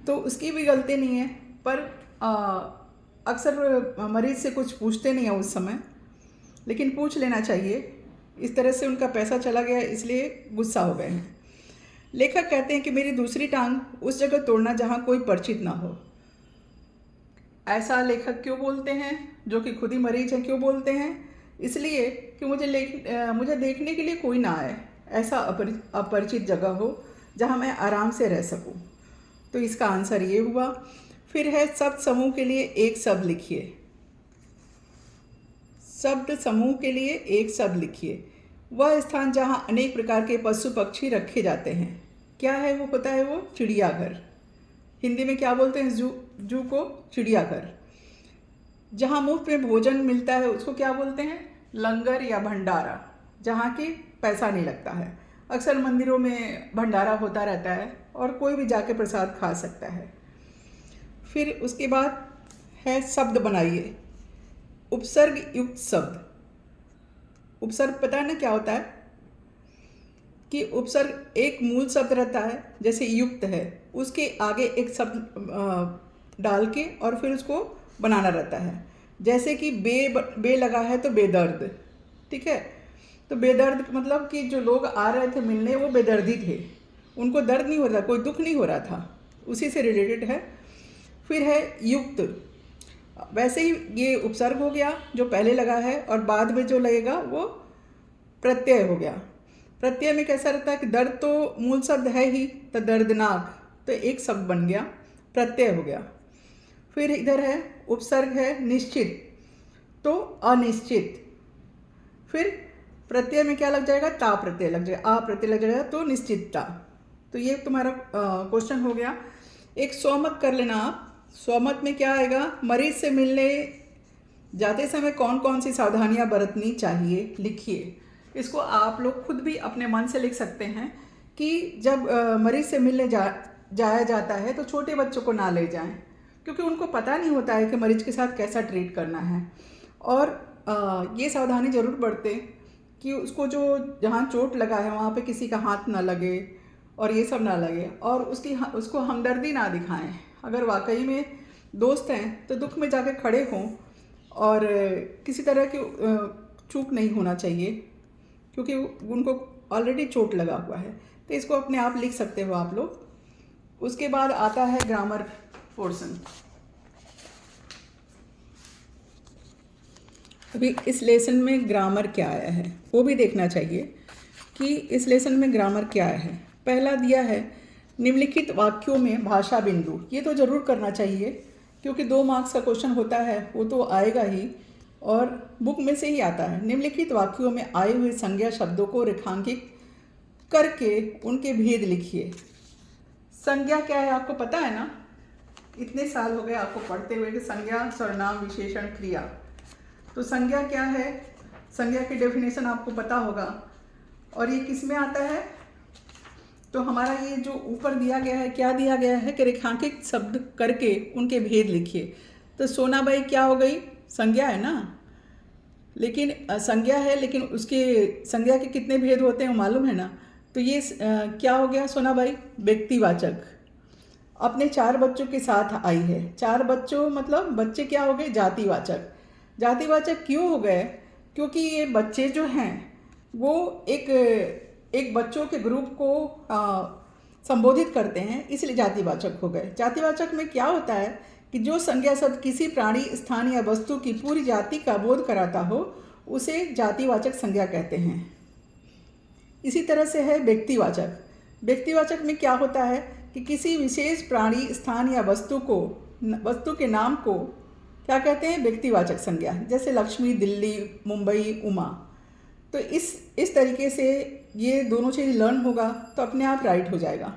तो उसकी भी गलती नहीं है। पर अक्सर मरीज से कुछ पूछते नहीं है उस समय, लेकिन पूछ लेना चाहिए। इस तरह से उनका पैसा चला गया इसलिए गुस्सा हो गए हैं। लेखक कहते हैं कि मेरी दूसरी टांग उस जगह तोड़ना जहाँ कोई परिचित ना हो। ऐसा लेखक क्यों बोलते हैं, जो कि खुद ही मरीज हैं, क्यों बोलते हैं? इसलिए कि मुझे देखने के लिए कोई ना आए, ऐसा अपरिचित जगह हो जहाँ मैं आराम से रह सकूं। तो इसका आंसर ये हुआ। फिर है शब्द समूह के लिए एक शब्द लिखिए। शब्द समूह के लिए एक शब्द लिखिए। वह स्थान जहाँ अनेक प्रकार के पशु पक्षी रखे जाते हैं, क्या है वो पता है? वो चिड़ियाघर। हिंदी में क्या बोलते हैं? जू को चिड़ियाघर। जहाँ मुफ्त में भोजन मिलता है उसको क्या बोलते हैं? लंगर या भंडारा, जहाँ की पैसा नहीं लगता है। अक्सर मंदिरों में भंडारा होता रहता है और कोई भी जाके प्रसाद खा सकता है। फिर उसके बाद है शब्द बनाइए। उपसर्ग युक्त शब्द। उपसर्ग पता है ना क्या होता है? कि उपसर्ग एक मूल शब्द रहता है, जैसे युक्त है, उसके आगे एक शब्द डाल के और फिर उसको बनाना रहता है। जैसे कि बे लगा है तो बेदर्द। ठीक है, तो बेदर्द मतलब कि जो लोग आ रहे थे मिलने वो बेदर्दी थे, उनको दर्द नहीं हो रहा, कोई दुख नहीं हो रहा था, उसी से रिलेटेड है। फिर है युक्त। वैसे ही ये उपसर्ग हो गया जो पहले लगा है, और बाद में जो लगेगा वो प्रत्यय हो गया। प्रत्यय में कैसा रहता है कि दर्द तो मूल शब्द है ही, तो दर्दनाक, तो एक शब्द बन गया, प्रत्यय हो गया। फिर इधर है उपसर्ग है निश्चित, तो अनिश्चित। फिर प्रत्यय में क्या लग जाएगा? ता प्रत्यय लग जाएगा, आ प्रत्यय लग जाएगा, तो निश्चितता। तो ये तुम्हारा क्वेश्चन हो गया। एक स्वमत कर लेना आप। स्वमत में क्या आएगा? मरीज से मिलने जाते समय कौन कौन सी सावधानियां बरतनी चाहिए, लिखिए। इसको आप लोग खुद भी अपने मन से लिख सकते हैं कि जब मरीज से मिलने जाया जाता है तो छोटे बच्चों को ना ले जाएं, क्योंकि उनको पता नहीं होता है कि मरीज के साथ कैसा ट्रीट करना है। और ये सावधानी ज़रूर बरतें कि उसको जो जहाँ चोट लगा है वहाँ पे किसी का हाथ ना लगे और ये सब ना लगे, और उसको हमदर्दी ना दिखाएं। अगर वाकई में दोस्त हैं तो दुख में जाके खड़े हों, और किसी तरह की चूक नहीं होना चाहिए, क्योंकि उनको ऑलरेडी चोट लगा हुआ है। तो इसको अपने आप लिख सकते हो आप लोग। उसके बाद आता है ग्रामर पोर्शन। अभी इस लेसन में ग्रामर क्या आया है वो भी देखना चाहिए कि इस लेसन में ग्रामर क्या आया है। पहला दिया है निम्नलिखित वाक्यों में भाषा बिंदु। ये तो ज़रूर करना चाहिए, क्योंकि 2 मार्क्स का क्वेश्चन होता है, वो तो आएगा ही और बुक में से ही आता है। निम्नलिखित वाक्यों में आए हुए संज्ञा शब्दों को रेखांकित करके उनके भेद लिखिए। संज्ञा क्या है आपको पता है ना, इतने साल हो गए आपको पढ़ते हुए कि संज्ञा सर्वनाम विशेषण क्रिया। तो संज्ञा क्या है, संज्ञा की डेफिनेशन आपको पता होगा। और ये किस में आता है, तो हमारा ये जो ऊपर दिया गया है, क्या दिया गया है कि रेखांकित शब्द करके उनके भेद लिखिए। तो सोनाबाई क्या हो गई, संज्ञा है ना, लेकिन संज्ञा है, लेकिन उसके संज्ञा के कितने भेद होते हैं वो मालूम है ना। तो ये क्या हो गया सोनाबाई, व्यक्तिवाचक। अपने 4 बच्चों के साथ आई है। 4 बच्चों मतलब बच्चे क्या हो गए, जातिवाचक। जातिवाचक क्यों हो गए, क्योंकि ये बच्चे जो हैं वो एक बच्चों के ग्रुप को संबोधित करते हैं, इसलिए जातिवाचक हो गए। जातिवाचक में क्या होता है कि जो संज्ञा शब्द किसी प्राणी, स्थान या वस्तु की पूरी जाति का बोध कराता हो उसे जातिवाचक संज्ञा कहते हैं। इसी तरह से है व्यक्तिवाचक। व्यक्तिवाचक में क्या होता है कि किसी विशेष प्राणी, स्थान या वस्तु के नाम को क्या कहते हैं, व्यक्तिवाचक संज्ञा। जैसे लक्ष्मी, दिल्ली, मुंबई, उमा। तो इस तरीके से ये दोनों चीज़ लर्न होगा तो अपने आप राइट हो जाएगा।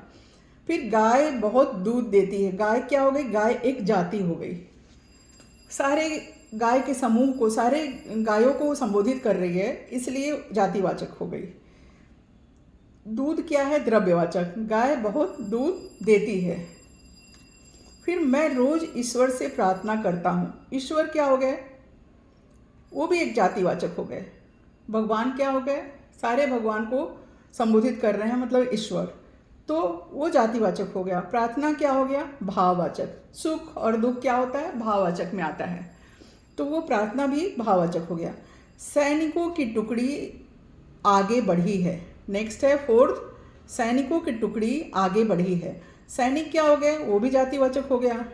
फिर गाय बहुत दूध देती है। गाय क्या हो गई, गाय एक जाति हो गई। सारे गाय के समूह को, सारे गायों को संबोधित कर रही है, इसलिए जातिवाचक हो गई। दूध क्या है, द्रव्यवाचक। गाय बहुत दूध देती है। फिर मैं रोज ईश्वर से प्रार्थना करता हूँ। ईश्वर क्या हो गए, वो भी एक जातिवाचक हो गए। भगवान क्या हो गए, सारे भगवान को संबोधित कर रहे हैं, मतलब ईश्वर, तो वो जातिवाचक हो गया। प्रार्थना क्या हो गया, भाववाचक। सुख और दुख क्या होता है, भाववाचक में आता है, तो वो प्रार्थना भी भाववाचक हो गया। सैनिकों की टुकड़ी आगे बढ़ी है। नेक्स्ट है 4th, सैनिकों की टुकड़ी आगे बढ़ी है। सैनिक क्या हो गए, वो भी जातिवाचक हो गया।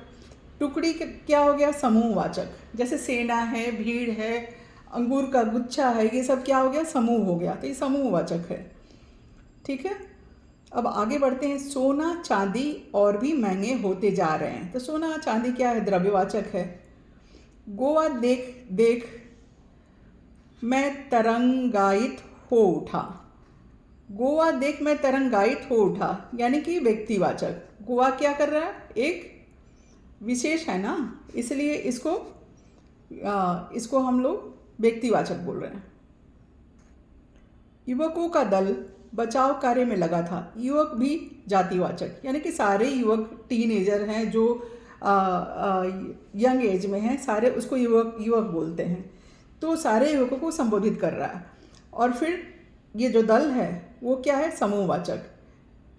टुकड़ी क्या हो गया, समूहवाचक। जैसे सेना है, भीड़ है, अंगूर का गुच्छा है, ये सब क्या हो गया, समूह हो गया, तो ये समूहवाचक है। ठीक है, अब आगे बढ़ते हैं। सोना चांदी और भी महंगे होते जा रहे हैं। तो सोना चांदी क्या है, द्रव्यवाचक है। गोवा देख देख मैं तरंगायित हो उठा। गोवा देख मैं तरंगायित हो उठा, यानी कि व्यक्तिवाचक। गोवा क्या कर रहा है, एक विशेष है ना, इसलिए इसको हम लोग व्यक्तिवाचक बोल रहे हैं। युवकों का दल बचाव कार्य में लगा था। युवक भी जातिवाचक, यानी कि सारे युवक टीनेजर हैं जो यंग एज में हैं, सारे उसको युवक बोलते हैं। तो सारे युवकों को संबोधित कर रहा है। और फिर ये जो दल है वो क्या है, समूहवाचक,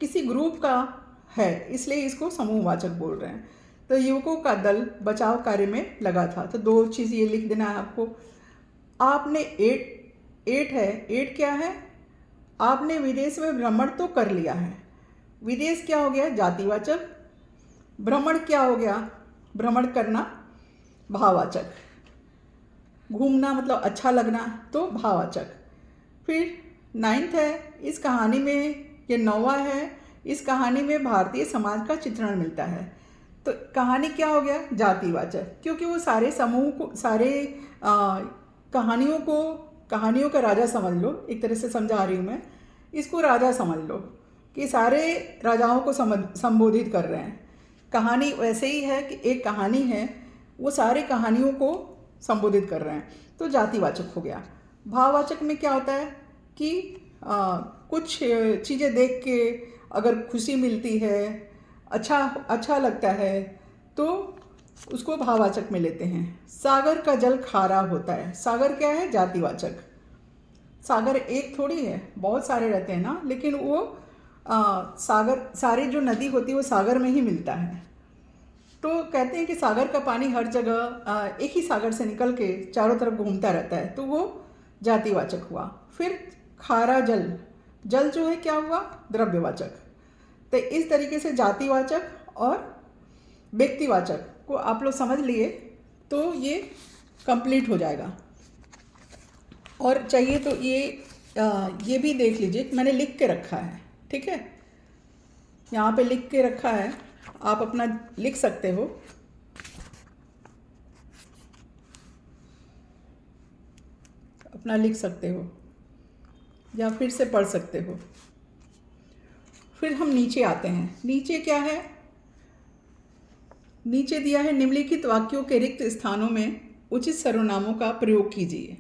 किसी ग्रुप का है, इसलिए इसको समूहवाचक बोल रहे हैं। तो युवकों का दल बचाव कार्य में लगा था। तो 2 चीज़ ये लिख देना है आपको। आपने 8 है, 8 क्या है, आपने विदेश में भ्रमण तो कर लिया है। विदेश क्या हो गया, जातिवाचक। भ्रमण क्या हो गया, भ्रमण करना, भाववाचक। घूमना मतलब अच्छा लगना, तो भाववाचक। फिर 9th है, इस कहानी में, ये 9वां है, इस कहानी में भारतीय समाज का चित्रण मिलता है। तो कहानी क्या हो गया, जातिवाचक, क्योंकि वो सारे समूह को, सारे कहानियों का राजा समझ लो, एक तरह से समझा रही हूँ मैं इसको, राजा समझ लो कि सारे राजाओं को संबोधित कर रहे हैं। कहानी वैसे ही है कि एक कहानी है, वो सारे कहानियों को संबोधित कर रहे हैं, तो जातिवाचक हो गया। भाववाचक में क्या होता है कि कुछ चीज़ें देख के अगर खुशी मिलती है, अच्छा लगता है, तो उसको भाववाचक में लेते हैं। सागर का जल खारा होता है। सागर क्या है, जातिवाचक। सागर एक थोड़ी है, बहुत सारे रहते हैं ना, लेकिन वो सागर, सारी जो नदी होती है वो सागर में ही मिलता है, तो कहते हैं कि सागर का पानी हर जगह एक ही सागर से निकल के चारों तरफ घूमता रहता है, तो वो जातिवाचक हुआ। फिर खारा जल, जल जो है क्या हुआ, द्रव्यवाचक। तो इस तरीके से जातिवाचक और व्यक्तिवाचक को आप लोग समझ लिए तो ये कंप्लीट हो जाएगा। और चाहिए तो ये भी देख लीजिए, मैंने लिख के रखा है, ठीक है, यहाँ पे लिख के रखा है, आप अपना लिख सकते हो। अपना लिख सकते हो या फिर से पढ़ सकते हो। फिर हम नीचे आते हैं। नीचे क्या है, नीचे दिया है निम्नलिखित वाक्यों के रिक्त स्थानों में उचित सर्वनामों का प्रयोग कीजिए।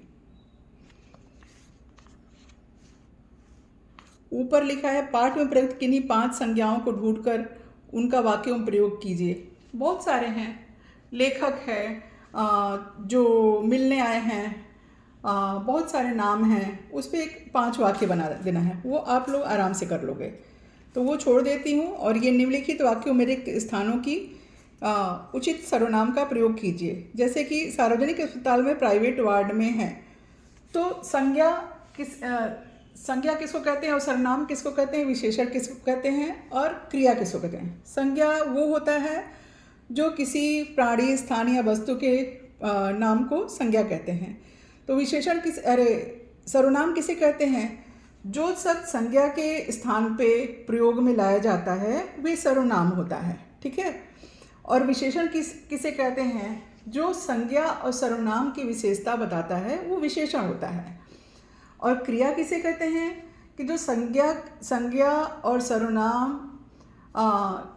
ऊपर लिखा है पाठ में प्रयुक्त किन्हीं 5 संज्ञाओं को ढूंढकर उनका वाक्यों में प्रयोग कीजिए। बहुत सारे हैं, लेखक है, जो मिलने आए हैं, बहुत सारे नाम हैं, उस पर एक 5 वाक्य बना देना है, वो आप लोग आराम से कर लोगे। तो वो छोड़ देती हूँ। और ये निम्नलिखित वाक्यों में रिक्त स्थानों की उचित सर्वनाम का प्रयोग कीजिए। जैसे कि सार्वजनिक अस्पताल में प्राइवेट वार्ड में है, तो संज्ञा किसको कहते हैं और सर्वनाम किसको कहते हैं, विशेषण किसको कहते हैं और क्रिया किसको कहते हैं। संज्ञा वो होता है जो किसी प्राणी, स्थान या वस्तु के नाम को संज्ञा कहते हैं। तो विशेषण सर्वनाम किसे कहते हैं, जो शब्द संज्ञा के स्थान पे प्रयोग में लाया जाता है वे सर्वनाम होता है, ठीक है। और विशेषण किसे कहते हैं, जो संज्ञा और सर्वनाम की विशेषता बताता है वो विशेषण होता है। और क्रिया किसे कहते हैं, कि जो संज्ञा और सर्वनाम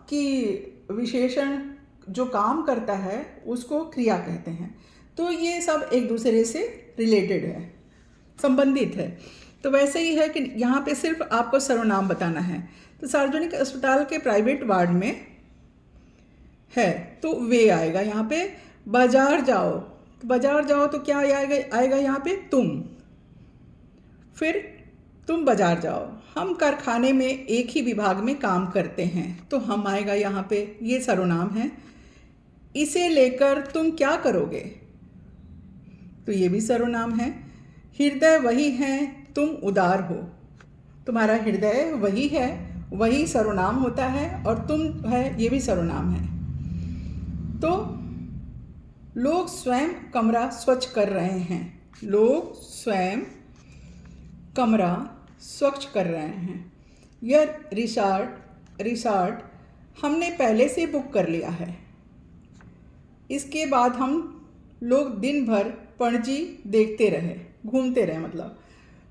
की विशेषण जो काम करता है उसको क्रिया कहते हैं। तो ये सब एक दूसरे से रिलेटेड है, संबंधित है। तो वैसे ही है कि यहाँ पे सिर्फ आपको सर्वनाम बताना है। तो सार्वजनिक अस्पताल के प्राइवेट वार्ड में है तो वे आएगा यहाँ पे। बाजार जाओ, तो बाजार जाओ तो क्या आएगा यहाँ पे, तुम। फिर तुम बाजार जाओ। हम कारखाने में एक ही विभाग में काम करते हैं, तो हम आएगा यहाँ पे, ये सर्वनाम है। इसे लेकर तुम क्या करोगे, तो ये भी सर्वनाम है। हृदय वही है, तुम उदार हो, तुम्हारा हृदय वही है, वही सर्वनाम होता है। और तुम है, ये भी सर्वनाम है। तो लोग स्वयं कमरा स्वच्छ कर रहे हैं, लोग स्वयं कमरा स्वच्छ कर रहे हैं। यह रिसॉर्ट हमने पहले से बुक कर लिया है। इसके बाद हम लोग दिन भर पणजी देखते रहे, घूमते रहे। मतलब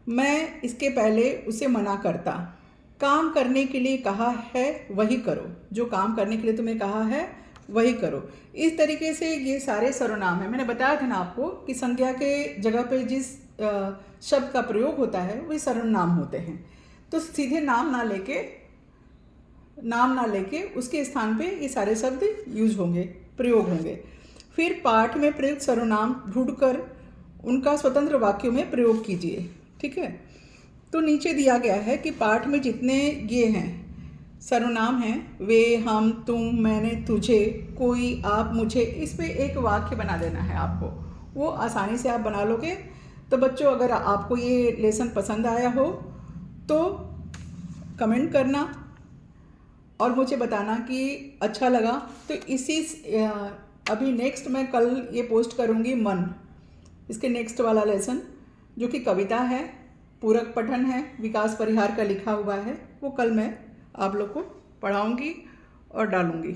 मैं इसके पहले उसे मना करता, काम करने के लिए कहा है वही करो, जो काम करने के लिए तुम्हें कहा है वही करो। इस तरीके से ये सारे सर्वनाम हैं। मैंने बताया था ना आपको कि संज्ञा के जगह पे जिस शब्द का प्रयोग होता है वही सर्वनाम होते हैं। तो सीधे नाम ना लेके उसके स्थान पे ये सारे शब्द यूज होंगे, प्रयोग होंगे। फिर पाठ में प्रयुक्त सर्वनाम ढूंढकर उनका स्वतंत्र वाक्यों में प्रयोग कीजिए, ठीक है। तो नीचे दिया गया है कि पाठ में जितने ये हैं सर्वनाम हैं, वे, हम, तुम, मैंने, तुझे, कोई, आप, मुझे, इस पे एक वाक्य बना देना है आपको। वो आसानी से आप बना लोगे। तो बच्चों, अगर आपको ये लेसन पसंद आया हो तो कमेंट करना और मुझे बताना कि अच्छा लगा। तो अभी नेक्स्ट मैं कल ये पोस्ट करूँगी मन, इसके नेक्स्ट वाला लेसन जो कि कविता है, पूरक पठन है, विकास परिहार का लिखा हुआ है, वो कल मैं आप लोग को पढ़ाऊँगी और डालूँगी।